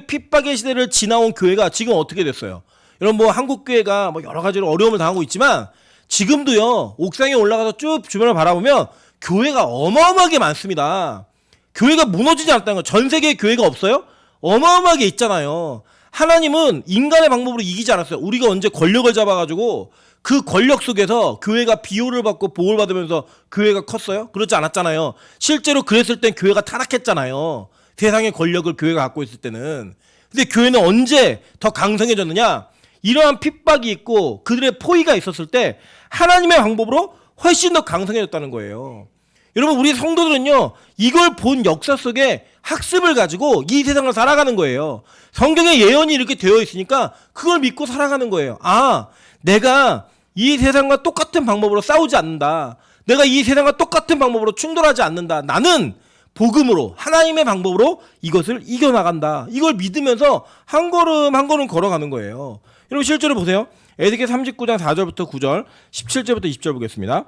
핍박의 시대를 지나온 교회가 지금 어떻게 됐어요? 여러분 한국 교회가 여러 가지로 어려움을 당하고 있지만 지금도요 옥상에 올라가서 쭉 주변을 바라보면 교회가 어마어마하게 많습니다. 교회가 무너지지 않았다는 거. 전 세계에 교회가 없어요? 어마어마하게 있잖아요. 하나님은 인간의 방법으로 이기지 않았어요. 우리가 언제 권력을 잡아가지고 그 권력 속에서 교회가 비호를 받고 보호를 받으면서 교회가 컸어요? 그렇지 않았잖아요. 실제로 그랬을 땐 교회가 타락했잖아요. 세상의 권력을 교회가 갖고 있을 때는. 근데 교회는 언제 더 강성해졌느냐? 이러한 핍박이 있고 그들의 포위가 있었을 때 하나님의 방법으로 훨씬 더 강성해졌다는 거예요. 여러분 우리 성도들은요 이걸 본 역사 속에 학습을 가지고 이 세상을 살아가는 거예요. 성경에 예언이 이렇게 되어 있으니까 그걸 믿고 살아가는 거예요. 아, 내가 이 세상과 똑같은 방법으로 싸우지 않는다. 내가 이 세상과 똑같은 방법으로 충돌하지 않는다. 나는 복음으로 하나님의 방법으로 이것을 이겨나간다. 이걸 믿으면서 한 걸음 한 걸음 걸어가는 거예요. 여러분 실제로 보세요. 에스겔 39장 4절부터 9절 17절부터 20절 보겠습니다.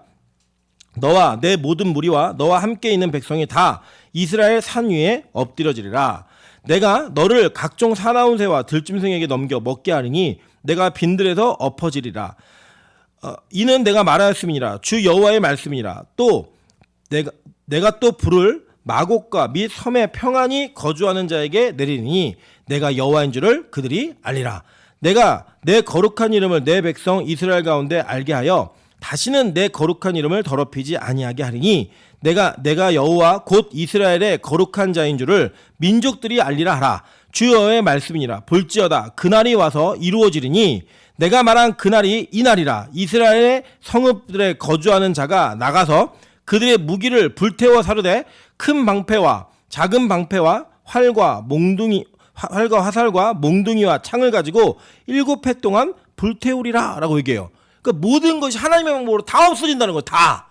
너와 내 모든 무리와 너와 함께 있는 백성이 다 이스라엘 산 위에 엎드려지리라. 내가 너를 각종 사나운 새와 들짐승에게 넘겨 먹게 하리니 내가 빈들에서 엎어지리라. 이는 내가 말하였음이니라. 주 여호와의 말씀이니라. 또 내가 또 불을 마곡과 및 섬에 평안히 거주하는 자에게 내리니 내가 여호와인 줄을 그들이 알리라. 내가 내 거룩한 이름을 내 백성 이스라엘 가운데 알게 하여 다시는 내 거룩한 이름을 더럽히지 아니하게 하리니 내가 여호와 곧 이스라엘의 거룩한 자인 줄을 민족들이 알리라 하라. 주 여호와의 말씀이니라. 볼지어다 그날이 와서 이루어지리니 내가 말한 그날이 이날이라. 이스라엘의 성읍들에 거주하는 자가 나가서 그들의 무기를 불태워 사르되 큰 방패와 작은 방패와 활과 화살과 몽둥이와 창을 가지고 7해 동안 불태우리라 라고 얘기해요. 그러니까 모든 것이 하나님의 방법으로 다 없어진다는 거예요. 다.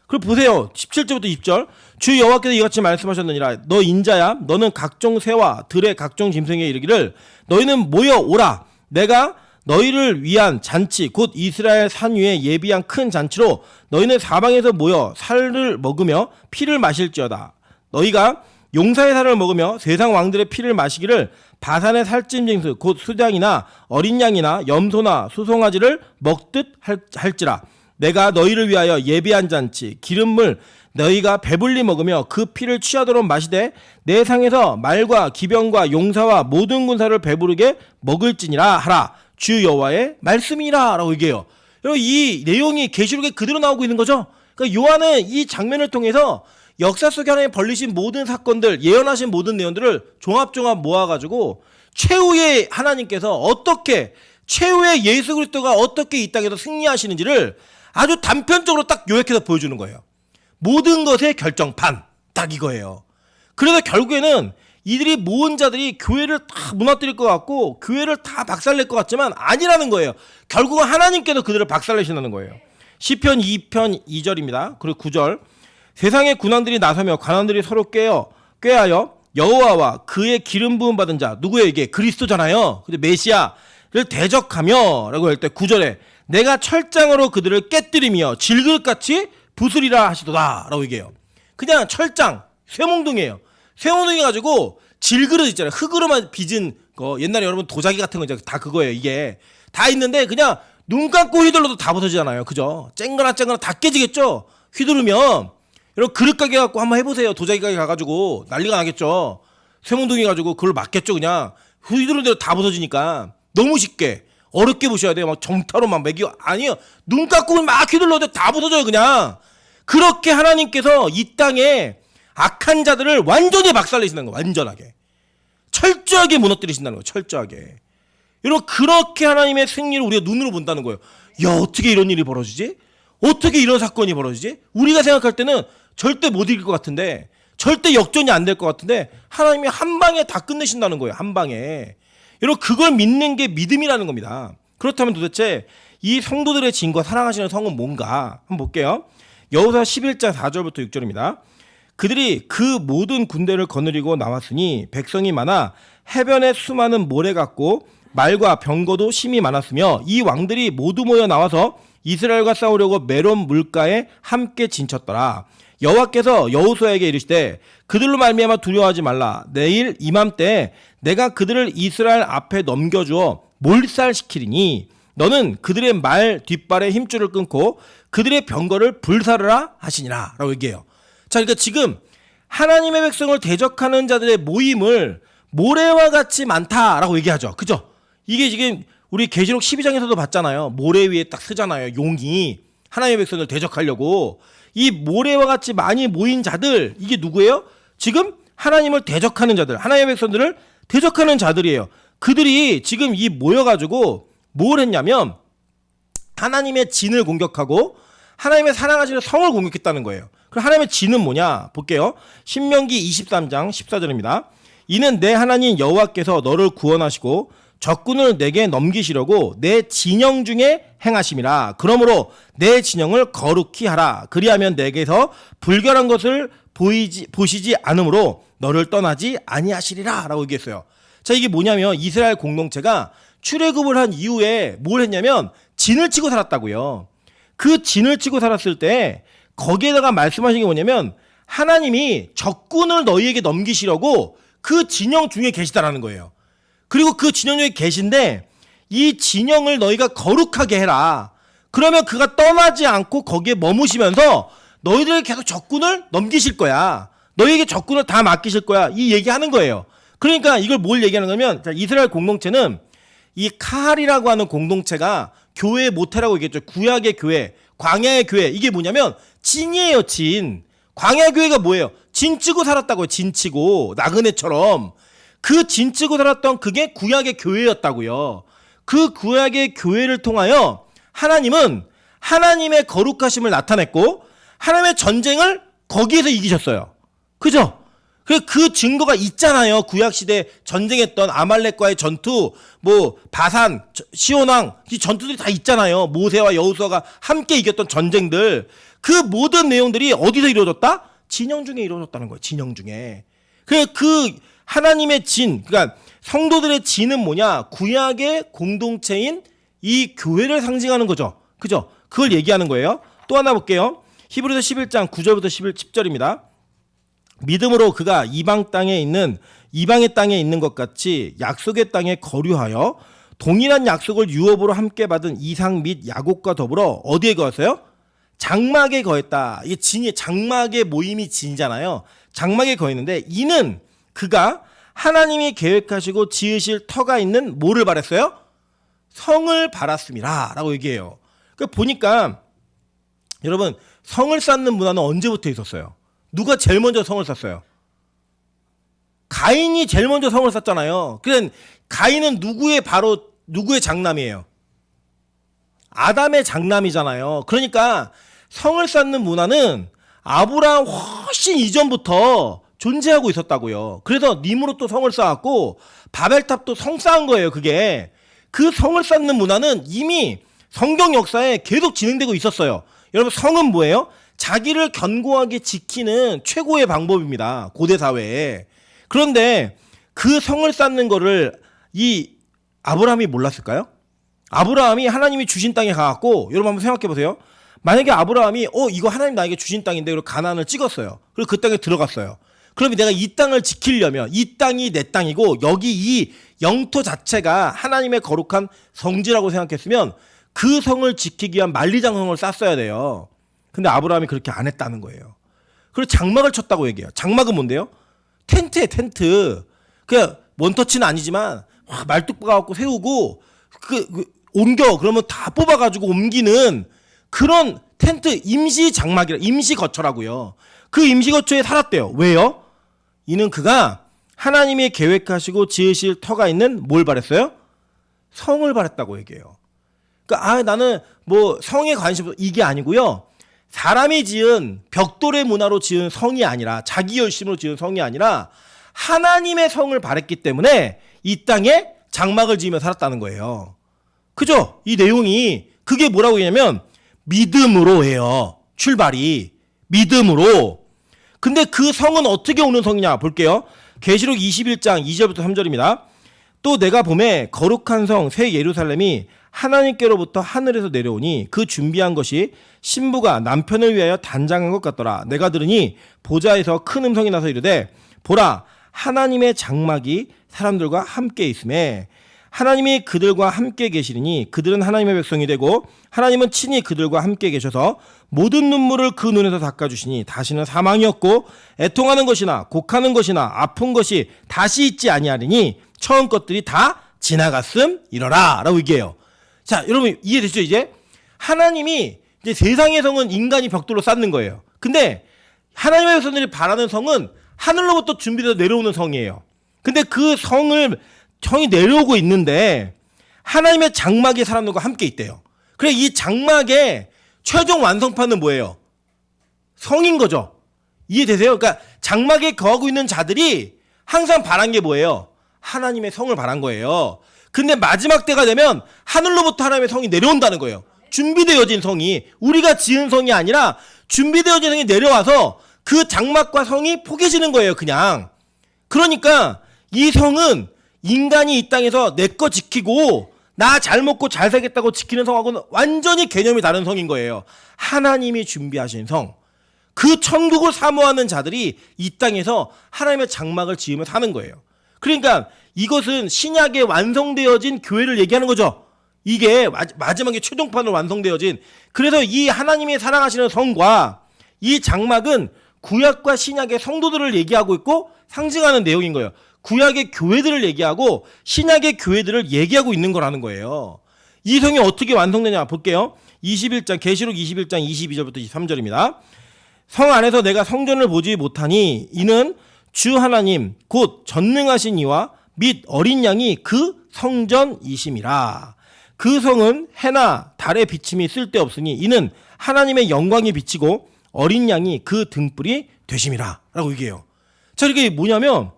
그리고 보세요. 17절부터 20절. 주 여호와께서 이같이 말씀하셨느니라. 너 인자야 너는 각종 새와 들의 각종 짐승에 이르기를 너희는 모여 오라. 내가 너희를 위한 잔치 곧 이스라엘 산 위에 예비한 큰 잔치로 너희는 사방에서 모여 살을 먹으며 피를 마실지어다. 너희가 용사의 살을 먹으며 세상 왕들의 피를 마시기를 바산의 살찜 징수 곧 수장이나 어린 양이나 염소나 수송아지를 먹듯 할지라. 내가 너희를 위하여 예비한 잔치 기름물 너희가 배불리 먹으며 그 피를 취하도록 마시되 내 상에서 말과 기병과 용사와 모든 군사를 배부르게 먹을지니라 하라. 주 여호와의 말씀이라 라고 얘기해요. 여러분 이 내용이 계시록에 그대로 나오고 있는 거죠. 그러니까 요한은 이 장면을 통해서 역사 속에 하나님 벌리신 모든 사건들 예언하신 모든 내용들을 종합 모아가지고 최후의 하나님께서 어떻게 최후의 예수 그리스도가 어떻게 이 땅에서 승리하시는지를 아주 단편적으로 딱 요약해서 보여주는 거예요. 모든 것의 결정판 딱 이거예요. 그래서 결국에는 이들이 모은 자들이 교회를 다 무너뜨릴 것 같고 교회를 다 박살낼 것 같지만 아니라는 거예요. 결국은 하나님께서 그들을 박살내신다는 거예요. 시편 2편 2절입니다. 그리고 9절 세상의 군왕들이 나서며 관원들이 서로 꾀하여 여호와와 그의 기름 부음 받은 자 누구예요? 이게 그리스도잖아요. 근데 메시아를 대적하며 라고 할 때 9절에 내가 철장으로 그들을 깨뜨리며 질그릇같이 부수리라 하시도다 라고 얘기해요. 그냥 철장 쇠몽둥이에요. 쇠몽둥이 가지고 질그릇 있잖아요. 흙으로만 빚은 거 옛날에 여러분 도자기 같은 거 있잖아요. 다 그거예요. 이게 다 있는데 그냥 눈 감고 휘둘러도 다 부서지잖아요. 그죠? 쨍그라 다 깨지겠죠? 휘두르면 여러분 그릇 가게 갖고 한번 해보세요. 도자기 가게 가가지고 난리가 나겠죠. 쇠몽둥이 가지고 그걸 맞겠죠. 그냥 휘두르는 대로 다 부서지니까 너무 쉽게 어렵게 보셔야 돼요. 막 정타로 막 매기고 아니요. 눈 감고 막 휘둘러도 다 부서져요. 그냥 그렇게 하나님께서 이 땅에 악한 자들을 완전히 박살내신다는 거예요. 완전하게 철저하게 무너뜨리신다는 거예요. 철저하게. 여러분 그렇게 하나님의 승리를 우리가 눈으로 본다는 거예요. 야 어떻게 이런 일이 벌어지지? 어떻게 이런 사건이 벌어지지? 우리가 생각할 때는 절대 못 이길 것 같은데 절대 역전이 안 될 것 같은데 하나님이 한 방에 다 끝내신다는 거예요. 한 방에. 여러분 그걸 믿는 게 믿음이라는 겁니다. 그렇다면 도대체 이 성도들의 진과 사랑하시는 성은 뭔가 한번 볼게요. 여호수아 11장 4절부터 6절입니다. 그들이 그 모든 군대를 거느리고 나왔으니 백성이 많아 해변에 수많은 모래 같고 말과 병거도 심히 많았으며 이 왕들이 모두 모여 나와서 이스라엘과 싸우려고 메론 물가에 함께 진쳤더라. 여호와께서 여호수아에게 이르시되 그들로 말미암아 두려워하지 말라. 내일 이맘때 내가 그들을 이스라엘 앞에 넘겨주어 몰살시키리니 너는 그들의 말 뒷발에 힘줄을 끊고 그들의 병거를 불사르라 하시니라 라고 얘기해요. 자, 그러니까 지금 하나님의 백성을 대적하는 자들의 모임을 모래와 같이 많다라고 얘기하죠. 그죠? 이게 지금 우리 계시록 12장에서도 봤잖아요. 모래 위에 딱 쓰잖아요. 용이 하나님의 백성을 대적하려고. 이 모래와 같이 많이 모인 자들 이게 누구예요? 지금 하나님을 대적하는 자들, 하나님의 백성들을 대적하는 자들이에요. 그들이 지금 이 모여가지고 뭘 했냐면 하나님의 진을 공격하고 하나님의 사랑하시는 성을 공격했다는 거예요. 그럼 하나님의 진은 뭐냐? 볼게요. 신명기 23장 14절입니다. 이는 내 하나님 여호와께서 너를 구원하시고 적군을 내게 넘기시려고 내 진영 중에 행하심이라. 그러므로 내 진영을 거룩히 하라. 그리하면 내게서 불결한 것을 보시지 않으므로 너를 떠나지 아니하시리라 라고 얘기했어요. 자, 이게 뭐냐면 이스라엘 공동체가 출애굽을 한 이후에 뭘 했냐면 진을 치고 살았다고요. 그 진을 치고 살았을 때 거기에다가 말씀하신 게 뭐냐면 하나님이 적군을 너희에게 넘기시려고 그 진영 중에 계시다라는 거예요. 그리고 그 진영 중에 계신데 이 진영을 너희가 거룩하게 해라. 그러면 그가 떠나지 않고 거기에 머무시면서 너희들에게 계속 적군을 넘기실 거야. 너희에게 적군을 다 맡기실 거야. 이 얘기하는 거예요. 그러니까 이걸 뭘 얘기하는 거냐면 이스라엘 공동체는 이 카할이라고 하는 공동체가 교회의 모태라고 얘기했죠. 구약의 교회, 광야의 교회 이게 뭐냐면 진이에요. 진. 광야 교회가 뭐예요? 진 치고 살았다고요. 진 치고 나그네처럼 그 진 치고 살았던 그게 구약의 교회였다고요. 그 구약의 교회를 통하여 하나님은 하나님의 거룩하심을 나타냈고 하나님의 전쟁을 거기에서 이기셨어요. 그죠? 그 증거가 있잖아요. 구약시대 전쟁했던 아말렉과의 전투, 뭐 바산, 시온왕 이 전투들이 다 있잖아요. 모세와 여호수아가 함께 이겼던 전쟁들. 그 모든 내용들이 어디서 이루어졌다? 진영 중에 이루어졌다는 거예요. 진영 중에. 그 하나님의 진, 그러니까 성도들의 진은 뭐냐? 구약의 공동체인 이 교회를 상징하는 거죠. 그죠? 그걸 얘기하는 거예요. 또 하나 볼게요. 히브리서 11장 9절부터 10절입니다. 믿음으로 그가 이방의 땅에 있는 것 같이 약속의 땅에 거류하여 동일한 약속을 유업으로 함께 받은 이삭 및 야곱과 더불어 어디에 거했어요? 장막에 거했다. 이게 진이 장막의 모임이 진이잖아요. 장막에 거했는데 이는 그가 하나님이 계획하시고 지으실 터가 있는 뭐를 바랬어요? 성을 바랐습니다. 라고 얘기해요. 그러니까 보니까 여러분 성을 쌓는 문화는 언제부터 있었어요? 누가 제일 먼저 성을 쌓았어요? 가인이 제일 먼저 성을 쌓잖아요. 그러니까 가인은 누구의 장남이에요? 아담의 장남이잖아요. 그러니까 성을 쌓는 문화는 아브라함 훨씬 이전부터 존재하고 있었다고요. 그래서 니므롯도 성을 쌓았고 바벨탑도 성 쌓은 거예요. 그게 그 성을 쌓는 문화는 이미 성경 역사에 계속 진행되고 있었어요. 여러분 성은 뭐예요? 자기를 견고하게 지키는 최고의 방법입니다. 고대 사회에. 그런데 그 성을 쌓는 거를 이 아브라함이 몰랐을까요? 아브라함이 하나님이 주신 땅에 가갖고 여러분 한번 생각해 보세요. 만약에 아브라함이 이거 하나님 나에게 주신 땅인데 그리고 가나안을 찍었어요. 그리고 그 땅에 들어갔어요. 그러면 내가 이 땅을 지키려면 이 땅이 내 땅이고 여기 이 영토 자체가 하나님의 거룩한 성지라고 생각했으면 그 성을 지키기 위한 만리장성을 쌓았어야 돼요. 근데 아브라함이 그렇게 안 했다는 거예요. 그리고 장막을 쳤다고 얘기해요. 장막은 뭔데요? 텐트에 텐트. 그냥 원터치는 아니지만 말뚝 박아갖고 세우고 옮겨 그러면 다 뽑아가지고 옮기는 그런 텐트 임시 장막이라 임시 거처라고요. 그 임시 거처에 살았대요. 왜요? 이는 그가 하나님이 계획하시고 지으실 터가 있는 뭘 바랬어요? 성을 바랬다고 얘기해요. 그러니까 나는 뭐 성에 관심 없어 이게 아니고요. 사람이 지은 벽돌의 문화로 지은 성이 아니라 자기 열심으로 지은 성이 아니라 하나님의 성을 바랬기 때문에 이 땅에 장막을 지으며 살았다는 거예요. 그죠? 이 내용이 그게 뭐라고 했냐면 믿음으로 해요. 출발이 믿음으로. 근데 그 성은 어떻게 오는 성이냐 볼게요. 계시록 21장 2절부터 3절입니다. 또 내가 보매 거룩한 성 새 예루살렘이 하나님께로부터 하늘에서 내려오니 그 준비한 것이 신부가 남편을 위하여 단장한 것 같더라. 내가 들으니 보좌에서 큰 음성이 나서 이르되 보라 하나님의 장막이 사람들과 함께 있음에 하나님이 그들과 함께 계시리니 그들은 하나님의 백성이 되고 하나님은 친히 그들과 함께 계셔서 모든 눈물을 그 눈에서 닦아주시니 다시는 사망이 없고 애통하는 것이나 곡하는 것이나 아픈 것이 다시 있지 아니하리니 처음 것들이 다 지나갔음 이러라 라고 얘기해요. 자 여러분 이해되시죠? 이제 하나님이 이제 세상의 성은 인간이 벽돌로 쌓는 거예요. 근데 하나님의 백성들이 바라는 성은 하늘로부터 준비돼서 내려오는 성이에요. 근데 그 성이 내려오고 있는데 하나님의 장막이 사람들과 함께 있대요. 그래 이 장막의 최종 완성판은 뭐예요? 성인 거죠. 이해되세요? 그러니까 장막에 거하고 있는 자들이 항상 바란 게 뭐예요? 하나님의 성을 바란 거예요. 근데 마지막 때가 되면 하늘로부터 하나님의 성이 내려온다는 거예요. 준비되어진 성이 우리가 지은 성이 아니라 준비되어진 성이 내려와서 그 장막과 성이 포개지는 거예요. 그냥. 그러니까 이 성은 인간이 이 땅에서 내 거 지키고 나 잘 먹고 잘 살겠다고 지키는 성하고는 완전히 개념이 다른 성인 거예요. 하나님이 준비하신 성. 그 천국을 사모하는 자들이 이 땅에서 하나님의 장막을 지으며 사는 거예요. 그러니까 이것은 신약에 완성되어진 교회를 얘기하는 거죠. 이게 마지막에 최종판으로 완성되어진. 그래서 이 하나님이 사랑하시는 성과 이 장막은 구약과 신약의 성도들을 얘기하고 있고 상징하는 내용인 거예요. 구약의 교회들을 얘기하고 신약의 교회들을 얘기하고 있는 거라는 거예요. 이 성이 어떻게 완성되냐 볼게요. 계시록 21장 22절부터 23절입니다. 성 안에서 내가 성전을 보지 못하니 이는 주 하나님 곧 전능하신 이와 및 어린 양이 그 성전이심이라. 그 성은 해나 달의 비침이 쓸데없으니 이는 하나님의 영광이 비치고 어린 양이 그 등불이 되심이라 라고 얘기해요. 자, 이게 뭐냐면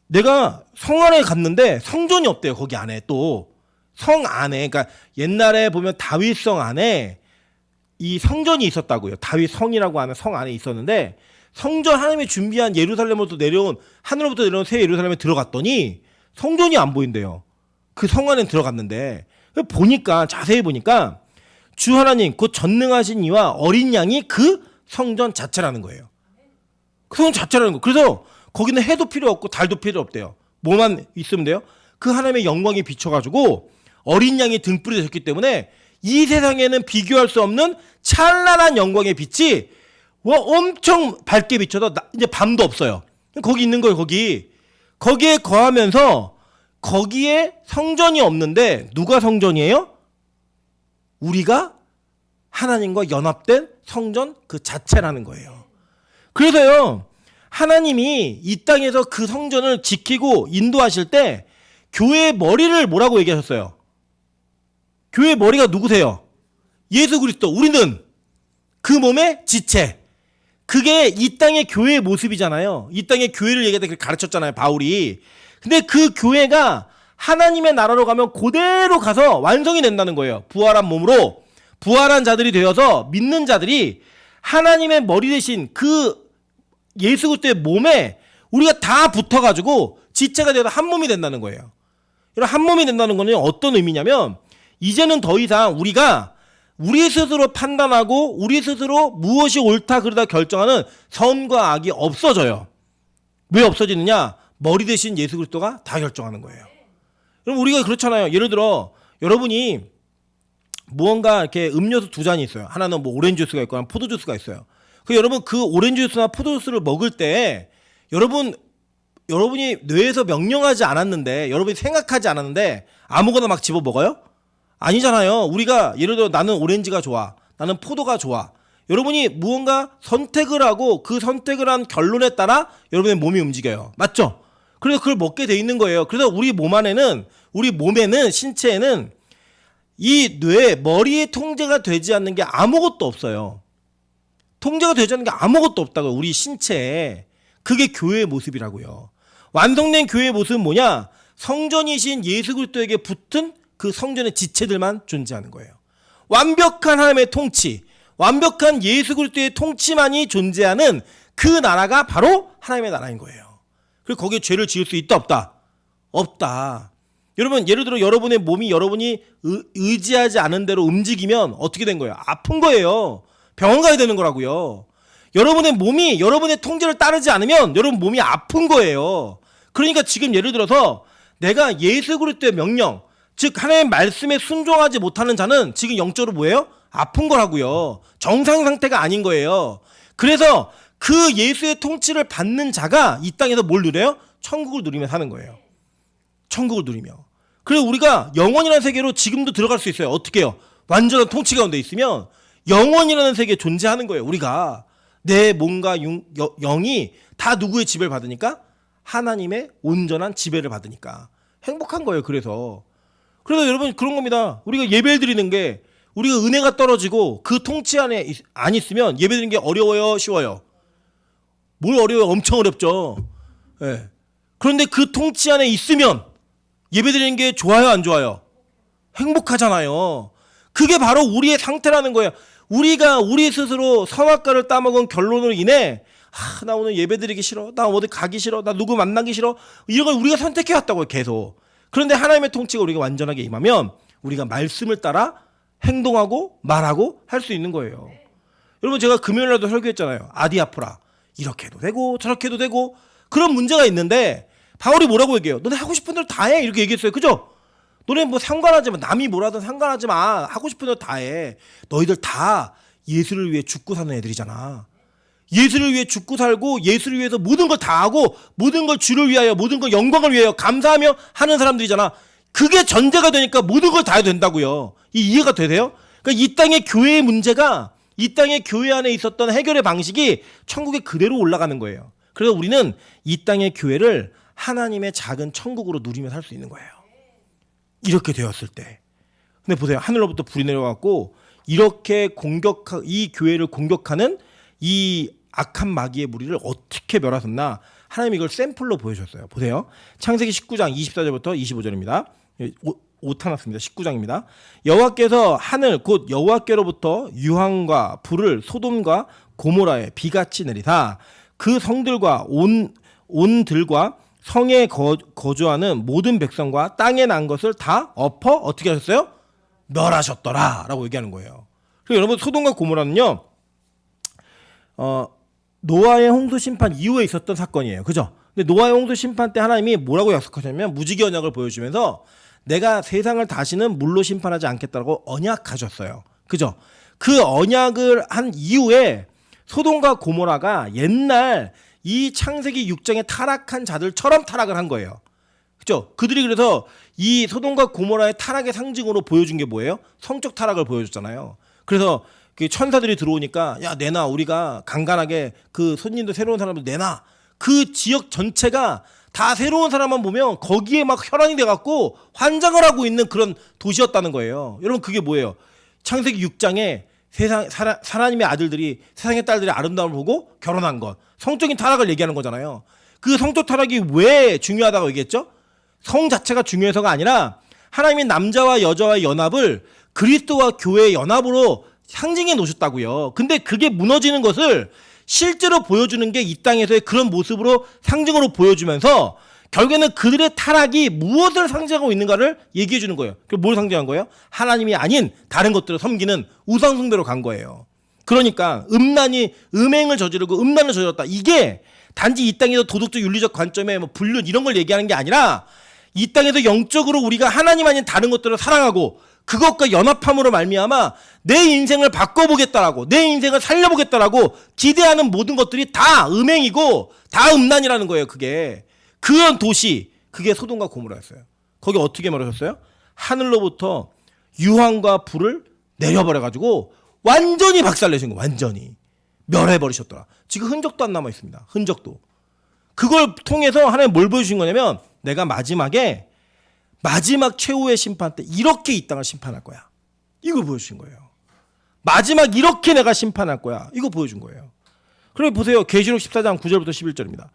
내가 성 안에 갔는데 성전이 없대요. 거기 안에 또 성 안에, 그러니까 옛날에 보면 다윗성 안에 이 성전이 있었다고요. 다윗 성이라고 하는 성 안에 있었는데 성전, 하나님이 준비한 예루살렘으로부터 내려온, 하늘로부터 내려온 새 예루살렘에 들어갔더니 성전이 안 보인대요. 그 성 안에 들어갔는데 보니까, 자세히 보니까 주 하나님 곧 전능하신 이와 어린 양이 그 성전 자체라는 거예요. 그 성전 자체라는 거. 그래서 거기는 해도 필요 없고 달도 필요 없대요. 뭐만 있으면 돼요? 그 하나님의 영광이 비춰가지고 어린 양이 등불이 되셨기 때문에 이 세상에는 비교할 수 없는 찬란한 영광의 빛이 엄청 밝게 비춰서 이제 밤도 없어요. 거기 있는 거예요. 거기에 거하면서 거기에 성전이 없는데 누가 성전이에요? 우리가 하나님과 연합된 성전 그 자체라는 거예요. 그래서요, 하나님이 이 땅에서 그 성전을 지키고 인도하실 때 교회의 머리를 뭐라고 얘기하셨어요? 교회의 머리가 누구세요? 예수 그리스도. 우리는 그 몸의 지체. 그게 이 땅의 교회의 모습이잖아요. 이 땅의 교회를 얘기할 때 가르쳤잖아요, 바울이. 근데 그 교회가 하나님의 나라로 가면 그대로 가서 완성이 된다는 거예요. 부활한 몸으로, 부활한 자들이 되어서 믿는 자들이 하나님의 머리 대신 그 예수 그리스도의 몸에 우리가 다 붙어가지고 지체가 되어서 한 몸이 된다는 거예요. 이런 한 몸이 된다는 거는 어떤 의미냐면 이제는 더 이상 우리가 우리 스스로 판단하고 우리 스스로 무엇이 옳다 그르다 결정하는 선과 악이 없어져요. 왜 없어지느냐? 머리 대신 예수 그리스도가 다 결정하는 거예요. 그럼 우리가 그렇잖아요. 예를 들어 여러분이 무언가 이렇게 음료수 두 잔이 있어요. 하나는 뭐 오렌지 주스가 있고 하나는 포도 주스가 있어요. 그 여러분 그 오렌지 주스나 포도 주스를 먹을 때 여러분이 뇌에서 명령하지 않았는데, 여러분이 생각하지 않았는데 아무거나 막 집어 먹어요? 아니잖아요. 우리가 예를 들어 나는 오렌지가 좋아, 나는 포도가 좋아. 여러분이 무언가 선택을 하고 그 선택을 한 결론에 따라 여러분의 몸이 움직여요. 맞죠? 그래서 그걸 먹게 돼 있는 거예요. 그래서 우리 몸에는 신체에는 이 머리에 통제가 되지 않는 게 아무것도 없어요. 통제가 되지 않는 게 아무것도 없다고요. 우리 신체에. 그게 교회의 모습이라고요. 완성된 교회의 모습은 뭐냐? 성전이신 예수 그리스도에게 붙은 그 성전의 지체들만 존재하는 거예요. 완벽한 하나님의 통치, 완벽한 예수 그리스도의 통치만이 존재하는 그 나라가 바로 하나님의 나라인 거예요. 그리고 거기에 죄를 지을 수 있다 없다? 없다. 여러분, 예를 들어 여러분의 몸이 여러분이 의지하지 않은 대로 움직이면 어떻게 된 거예요? 아픈 거예요. 병원 가야 되는 거라고요. 여러분의 몸이 여러분의 통제를 따르지 않으면 여러분 몸이 아픈 거예요. 그러니까 지금 예를 들어서 내가 예수 그리스도의 명령, 즉 하나님의 말씀에 순종하지 못하는 자는 지금 영적으로 뭐예요? 아픈 거라고요. 정상 상태가 아닌 거예요. 그래서 그 예수의 통치를 받는 자가 이 땅에서 뭘 누려요? 천국을 누리며 사는 거예요. 천국을 누리며. 그래서 우리가 영원이라는 세계로 지금도 들어갈 수 있어요. 어떻게 해요? 완전한 통치 가운데 있으면 영원이라는 세계에 존재하는 거예요. 우리가 내 몸과 영이 다 누구의 지배를 받으니까? 하나님의 온전한 지배를 받으니까 행복한 거예요. 그래서 여러분 그런 겁니다. 우리가 예배를 드리는 게 우리가 은혜가 떨어지고 그 통치 안에 안 있으면 예배 드리는 게 어려워요, 쉬워요? 뭘 어려워요? 엄청 어렵죠. 네. 그런데 그 통치 안에 있으면 예배 드리는 게 좋아요, 안 좋아요? 행복하잖아요. 그게 바로 우리의 상태라는 거예요. 우리가 우리 스스로 선악과를 따먹은 결론으로 인해 나 오늘 예배 드리기 싫어, 나 어디 가기 싫어, 나 누구 만나기 싫어, 이런 걸 우리가 선택해 왔다고요, 계속. 그런데 하나님의 통치가 우리가 완전하게 임하면 우리가 말씀을 따라 행동하고 말하고 할 수 있는 거예요. 여러분, 제가 금요일날도 설교했잖아요. 아디아프라. 이렇게 해도 되고 저렇게 해도 되고 그런 문제가 있는데 바울이 뭐라고 얘기해요? 너네 하고 싶은 대로 다 해, 이렇게 얘기했어요. 그죠? 너네 뭐 상관하지 마. 남이 뭐라든 상관하지 마. 하고 싶은 대로 다 해. 너희들 다 예수를 위해 죽고 사는 애들이잖아. 예수를 위해 죽고 살고 예수를 위해서 모든 걸 다 하고 모든 걸 주를 위하여 모든 걸 영광을 위하여 감사하며 하는 사람들이잖아. 그게 전제가 되니까 모든 걸 다 해도 된다고요. 이 이해가 되세요? 그러니까 이 땅의 교회의 문제가 이 땅의 교회 안에 있었던 해결의 방식이 천국에 그대로 올라가는 거예요. 그래서 우리는 이 땅의 교회를 하나님의 작은 천국으로 누리며 살 수 있는 거예요. 이렇게 되었을 때. 근데 보세요. 하늘로부터 불이 내려갖고 이렇게 이 교회를 공격하는 이 악한 마귀의 무리를 어떻게 멸하셨나 하나님이 이걸 샘플로 보여주셨어요. 보세요. 창세기 19장 24절부터 25절입니다. 오타 났습니다. 19장입니다. 여호와께서 하늘 곧 여호와께로부터 유황과 불을 소돔과 고모라에 비같이 내리사 그 성들과 온들과 성에 거주하는 모든 백성과 땅에 난 것을 다 엎어 어떻게 하셨어요? 멸하셨더라 라고 얘기하는 거예요. 그리고 여러분 소돔과 고모라는요 노아의 홍수 심판 이후에 있었던 사건이에요. 그죠? 근데 노아의 홍수 심판 때 하나님이 뭐라고 약속하셨냐면 무지개 언약을 보여주면서 내가 세상을 다시는 물로 심판하지 않겠다고 언약하셨어요. 그죠? 그 언약을 한 이후에 소돔과 고모라가 옛날 이 창세기 6장에 타락한 자들처럼 타락을 한 거예요. 그죠? 그들이 그래서 이 소돔과 고모라의 타락의 상징으로 보여준 게 뭐예요? 성적 타락을 보여줬잖아요. 그래서 그 천사들이 들어오니까 야 내놔 우리가 간간하게 그 손님들 새로운 사람들 내놔 그 지역 전체가 다 새로운 사람만 보면 거기에 막 혈안이 돼갖고 환장을 하고 있는 그런 도시였다는 거예요. 여러분 그게 뭐예요? 창세기 6장에 하나님의 아들들이 세상의 딸들의 아름다움을 보고 결혼한 것 성적인 타락을 얘기하는 거잖아요. 그 성적 타락이 왜 중요하다고 얘기했죠? 성 자체가 중요해서가 아니라 하나님이 남자와 여자와의 연합을 그리스도와 교회의 연합으로 상징해 놓으셨다고요. 근데 그게 무너지는 것을 실제로 보여주는 게 이 땅에서의 그런 모습으로 상징으로 보여주면서 결국에는 그들의 타락이 무엇을 상징하고 있는가를 얘기해 주는 거예요. 뭘 상징한 거예요? 하나님이 아닌 다른 것들을 섬기는 우상 숭배로 간 거예요. 그러니까 음행을 저지르고 음란을 저질렀다. 이게 단지 이 땅에서 도덕적 윤리적 관점의 뭐 불륜 이런 걸 얘기하는 게 아니라 이 땅에서 영적으로 우리가 하나님 아닌 다른 것들을 사랑하고 그것과 연합함으로 말미암아 내 인생을 바꿔보겠다라고 내 인생을 살려보겠다라고 기대하는 모든 것들이 다 음행이고 다 음란이라는 거예요. 그게 그런 도시 그게 소돔과 고모라였어요. 거기 어떻게 멸하셨어요? 하늘로부터 유황과 불을 내려버려가지고 완전히 박살내신 거예요. 완전히 멸해버리셨더라. 지금 흔적도 안 남아 있습니다. 흔적도. 그걸 통해서 하나님 뭘 보여주신 거냐면 내가 마지막 최후의 심판 때 이렇게 이 땅을 심판할 거야. 이걸 보여주신 거예요. 마지막 이렇게 내가 심판할 거야. 이거 보여준 거예요. 그리고 보세요. 계시록 14장 9절부터 11절입니다.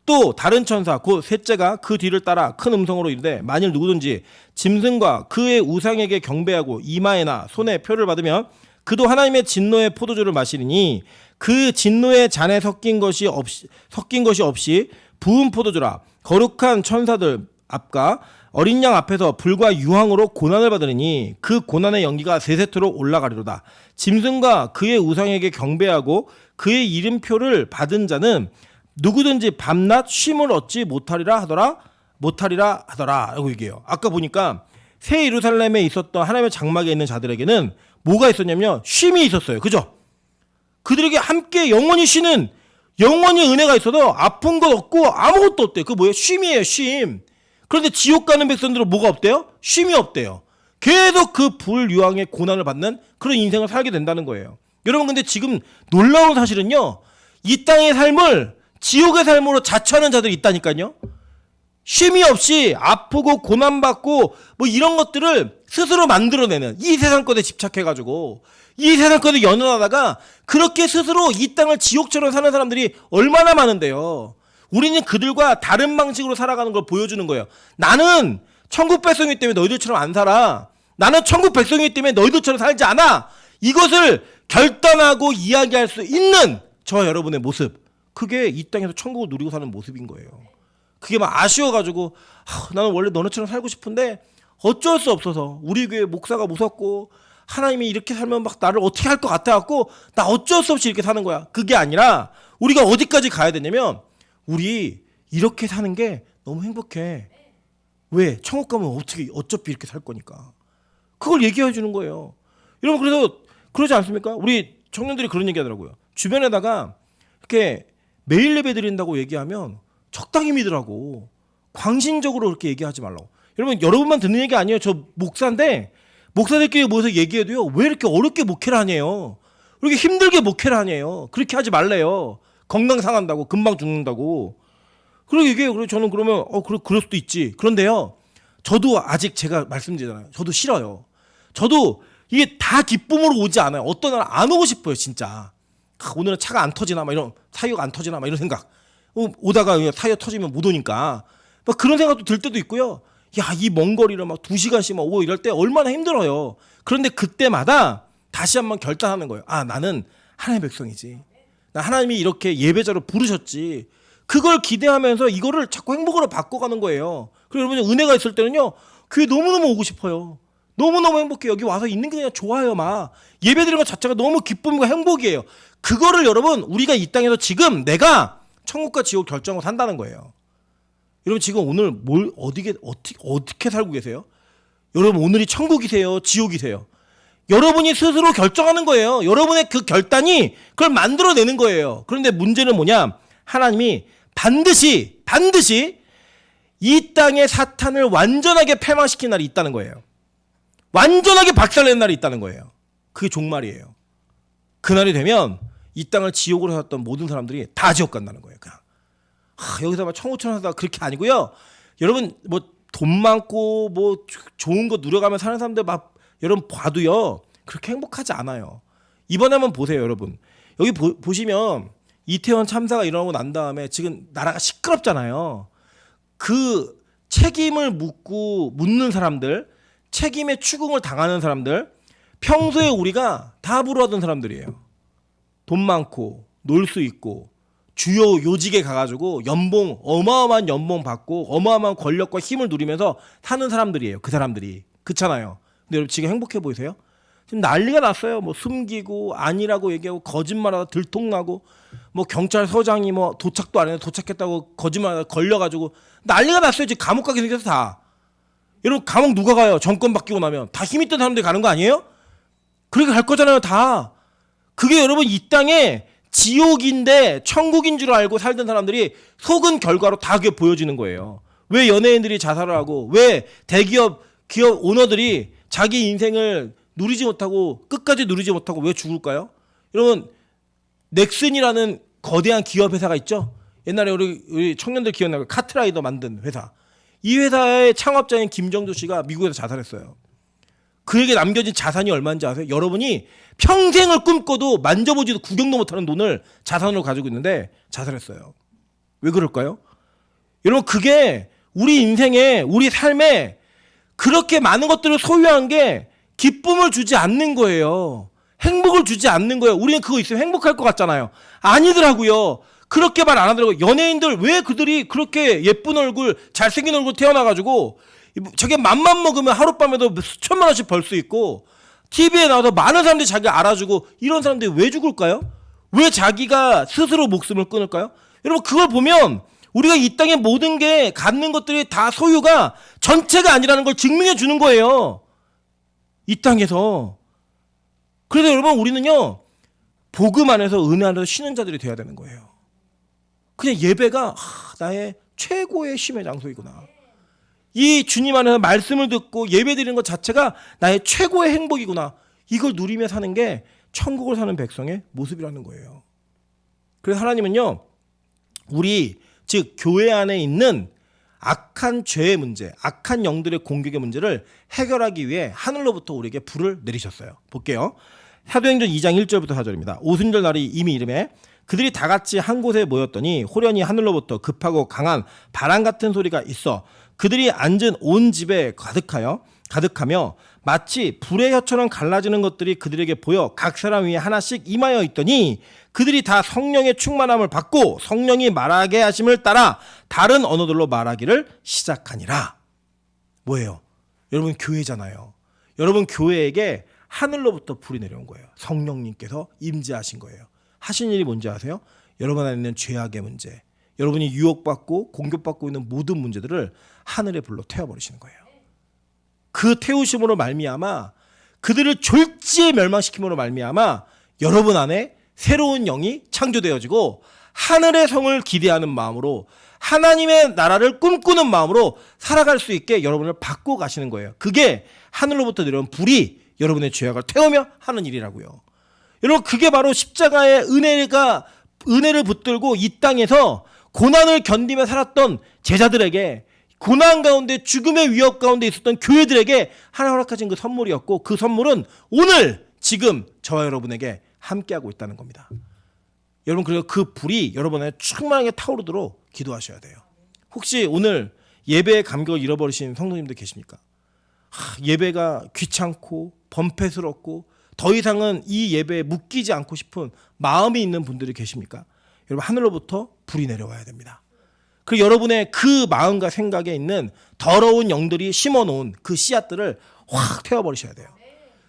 또 다른 천사 곧 셋째가 그 뒤를 따라 큰 음성으로 이르되 만일 누구든지 짐승과 그의 우상에게 경배하고 이마에나 손에 표를 받으면 그도 하나님의 진노의 포도주를 마시리니 그 진노의 잔에 섞인 것이 없이 부은 포도주라 거룩한 천사들 앞과 어린 양 앞에서 불과 유황으로 고난을 받으니 그 고난의 연기가 세세토록 올라가리로다. 짐승과 그의 우상에게 경배하고 그의 이름표를 받은 자는 누구든지 밤낮 쉼을 얻지 못하리라 하더라 라고 얘기해요. 아까 보니까 새 예루살렘에 있었던 하나님의 장막에 있는 자들에게는 뭐가 있었냐면 쉼이 있었어요. 그죠? 그들에게 함께 영원히 쉬는 영원히 은혜가 있어서 아픈 것 없고 아무것도 없대요. 그게 뭐예요? 쉼이에요. 쉼. 그런데 지옥 가는 백성들은 뭐가 없대요? 쉼이 없대요. 계속 그 불유황의 고난을 받는 그런 인생을 살게 된다는 거예요. 여러분 근데 지금 놀라운 사실은요. 이 땅의 삶을 지옥의 삶으로 자처하는 자들이 있다니까요. 쉼이 없이 아프고 고난받고 뭐 이런 것들을 스스로 만들어내는 이 세상 것에 집착해가지고 이 세상 것에 연연하다가 그렇게 스스로 이 땅을 지옥처럼 사는 사람들이 얼마나 많은데요. 우리는 그들과 다른 방식으로 살아가는 걸 보여주는 거예요. 나는 천국 백성이기 때문에 너희들처럼 안 살아. 나는 천국 백성이기 때문에 너희들처럼 살지 않아. 이것을 결단하고 이야기할 수 있는 저와 여러분의 모습. 그게 이 땅에서 천국을 누리고 사는 모습인 거예요. 그게 막 아쉬워가지고 나는 원래 너네처럼 살고 싶은데 어쩔 수 없어서 우리 교회 목사가 무섭고 하나님이 이렇게 살면 막 나를 어떻게 할 것 같아갖고 나 어쩔 수 없이 이렇게 사는 거야. 그게 아니라 우리가 어디까지 가야 되냐면 우리 이렇게 사는 게 너무 행복해. 왜? 천국 가면 어차피 이렇게 살 거니까. 그걸 얘기해 주는 거예요. 여러분 그래서 그러지 않습니까? 우리 청년들이 그런 얘기 하더라고요. 주변에다가 이렇게 매일 예배 드린다고 얘기하면 적당히 믿으라고. 광신적으로 그렇게 얘기하지 말라고. 여러분만 듣는 얘기 아니에요. 저 목사인데 목사들끼리 모여서 얘기해도요. 왜 이렇게 어렵게 목회를 하냐요. 왜 이렇게 힘들게 목회를 하냐요. 그렇게 하지 말래요. 건강 상한다고 금방 죽는다고. 그리고 얘기해요. 그래서 저는 그러면 그럴 수도 있지. 그런데요. 저도 아직 제가 말씀드리잖아요. 저도 싫어요. 저도 이게 다 기쁨으로 오지 않아요. 어떤 날은 안 오고 싶어요, 진짜. 오늘은 차가 안 터지나, 막 이런, 타이어가 안 터지나, 막 이런 생각. 오다가 타이어 터지면 못 오니까. 막 그런 생각도 들 때도 있고요. 야, 이 먼 거리를 막 2시간씩 막 오고 이럴 때 얼마나 힘들어요. 그런데 그때마다 다시 한번 결단하는 거예요. 아, 나는 하나님의 백성이지. 나 하나님이 이렇게 예배자로 부르셨지. 그걸 기대하면서 이거를 자꾸 행복으로 바꿔가는 거예요. 그리고 여러분, 은혜가 있을 때는요, 교회 너무너무 오고 싶어요. 너무너무 행복해. 여기 와서 있는 게 그냥 좋아요, 막. 예배 드리는 것 자체가 너무 기쁨과 행복이에요. 그거를 여러분, 우리가 이 땅에서 지금 내가 천국과 지옥 결정하고 산다는 거예요. 여러분, 지금 오늘 어떻게 살고 계세요? 여러분, 오늘이 천국이세요? 지옥이세요? 여러분이 스스로 결정하는 거예요. 여러분의 그 결단이 그걸 만들어내는 거예요. 그런데 문제는 뭐냐? 하나님이 반드시 이 땅의 사탄을 완전하게 패망시킨 날이 있다는 거예요. 완전하게 박살낸 날이 있다는 거예요. 그게 종말이에요. 그날이 되면 이 땅을 지옥으로 살았던 모든 사람들이 다 지옥 간다는 거예요. 그냥. 여기서 막 청우천을 하다가 그렇게 아니고요. 여러분, 뭐 돈 많고 뭐 좋은 거 누려가며 사는 사람들 막 여러분 봐도요, 그렇게 행복하지 않아요. 이번에 한번 보세요, 여러분. 여기 보시면 이태원 참사가 일어나고 난 다음에 지금 나라가 시끄럽잖아요. 그 책임을 묻는 사람들, 책임의 추궁을 당하는 사람들, 평소에 우리가 다 부러워하던 사람들이에요. 돈 많고 놀 수 있고 주요 요직에 가가지고 어마어마한 연봉 받고 어마어마한 권력과 힘을 누리면서 사는 사람들이에요. 그 사람들이. 그렇잖아요. 근데 여러분, 지금 행복해 보이세요? 지금 난리가 났어요. 뭐 숨기고 아니라고 얘기하고 거짓말하다 들통나고, 뭐 경찰서장이 뭐 도착도 안 해서 도착했다고 거짓말하다 걸려가지고 난리가 났어요. 지금 감옥 가게 생겨서 다. 여러분, 감옥 누가 가요? 정권 바뀌고 나면 다 힘 있던 사람들이 가는 거 아니에요? 그렇게 갈 거잖아요, 다. 그게 여러분, 이 땅에 지옥인데 천국인 줄 알고 살던 사람들이 속은 결과로 다 그게 보여지는 거예요. 왜 연예인들이 자살을 하고, 왜 기업 오너들이 자기 인생을 누리지 못하고, 끝까지 누리지 못하고 왜 죽을까요? 여러분, 넥슨이라는 거대한 기업 회사가 있죠. 옛날에 우리 청년들 기억나요? 카트라이더 만든 회사. 이 회사의 창업자인 김정주 씨가 미국에서 자살했어요. 그에게 남겨진 자산이 얼마인지 아세요? 여러분이 평생을 꿈꿔도 만져보지도 구경도 못하는 돈을 자산으로 가지고 있는데 자살했어요. 왜 그럴까요? 여러분, 그게 우리 인생에, 우리 삶에 그렇게 많은 것들을 소유한 게 기쁨을 주지 않는 거예요. 행복을 주지 않는 거예요. 우리는 그거 있으면 행복할 것 같잖아요. 아니더라고요. 그렇게 말 안 하더라고요. 연예인들 왜 그들이 그렇게 예쁜 얼굴, 잘생긴 얼굴 태어나가지고 저게 맘만 먹으면 하룻밤에도 수천만 원씩 벌 수 있고, TV에 나와서 많은 사람들이 자기를 알아주고, 이런 사람들이 왜 죽을까요? 왜 자기가 스스로 목숨을 끊을까요? 여러분, 그걸 보면 우리가 이 땅의 모든 게 갖는 것들이 다 소유가 전체가 아니라는 걸 증명해 주는 거예요. 이 땅에서. 그래서 여러분, 우리는요, 복음 안에서, 은혜 안에서 쉬는 자들이 돼야 되는 거예요. 그냥 예배가 나의 최고의 쉼의 장소이구나. 이 주님 안에서 말씀을 듣고 예배 드리는 것 자체가 나의 최고의 행복이구나. 이걸 누리며 사는 게 천국을 사는 백성의 모습이라는 거예요. 그래서 하나님은요, 우리 즉 교회 안에 있는 악한 죄의 문제, 악한 영들의 공격의 문제를 해결하기 위해 하늘로부터 우리에게 불을 내리셨어요. 볼게요. 사도행전 2장 1절부터 4절입니다. 오순절 날이 이미 이름에 그들이 다 같이 한 곳에 모였더니 호련히 하늘로부터 급하고 강한 바람 같은 소리가 있어 그들이 앉은 온 집에 가득하며 마치 불의 혀처럼 갈라지는 것들이 그들에게 보여 각 사람 위에 하나씩 임하여 있더니 그들이 다 성령의 충만함을 받고 성령이 말하게 하심을 따라 다른 언어들로 말하기를 시작하니라. 뭐예요? 여러분, 교회잖아요. 여러분, 교회에게 하늘로부터 불이 내려온 거예요. 성령님께서 임재하신 거예요. 하신 일이 뭔지 아세요? 여러분 안에 있는 죄악의 문제, 여러분이 유혹받고 공격받고 있는 모든 문제들을 하늘의 불로 태워버리시는 거예요. 그 태우심으로 말미암아, 그들을 졸지에 멸망시킴으로 말미암아 여러분 안에 새로운 영이 창조되어지고 하늘의 성을 기대하는 마음으로 하나님의 나라를 꿈꾸는 마음으로 살아갈 수 있게 여러분을 바꿔 가시는 거예요. 그게 하늘로부터 내려온 불이 여러분의 죄악을 태우며 하는 일이라고요. 여러분, 그게 바로 십자가의 은혜를 붙들고 이 땅에서 고난을 견디며 살았던 제자들에게, 고난 가운데 죽음의 위협 가운데 있었던 교회들에게 하나님 허락하신 그 선물이었고, 그 선물은 오늘 지금 저와 여러분에게 함께하고 있다는 겁니다. 여러분, 그리고 그 불이 여러분의 충만하게 타오르도록 기도하셔야 돼요. 혹시 오늘 예배의 감격을 잃어버리신 성도님들 계십니까? 예배가 귀찮고 번패스럽고 더 이상은 이 예배에 묶이지 않고 싶은 마음이 있는 분들이 계십니까? 여러분, 하늘로부터 불이 내려와야 됩니다. 그리고 여러분의 그 마음과 생각에 있는 더러운 영들이 심어놓은 그 씨앗들을 확 태워버리셔야 돼요.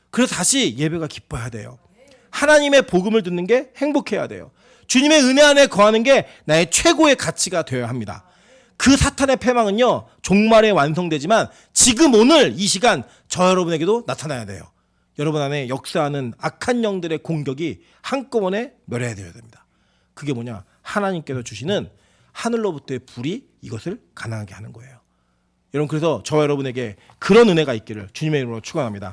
그래서 다시 예배가 기뻐야 돼요. 하나님의 복음을 듣는 게 행복해야 돼요. 주님의 은혜 안에 거하는 게 나의 최고의 가치가 되어야 합니다. 그 사탄의 패망은요, 종말에 완성되지만 지금 오늘 이 시간 저 여러분에게도 나타나야 돼요. 여러분 안에 역사하는 악한 영들의 공격이 한꺼번에 멸해야 됩니다. 그게 뭐냐? 하나님께서 주시는 하늘로부터의 불이 이것을 가능하게 하는 거예요. 여러분, 그래서 저와 여러분에게 그런 은혜가 있기를 주님의 이름으로 축원합니다.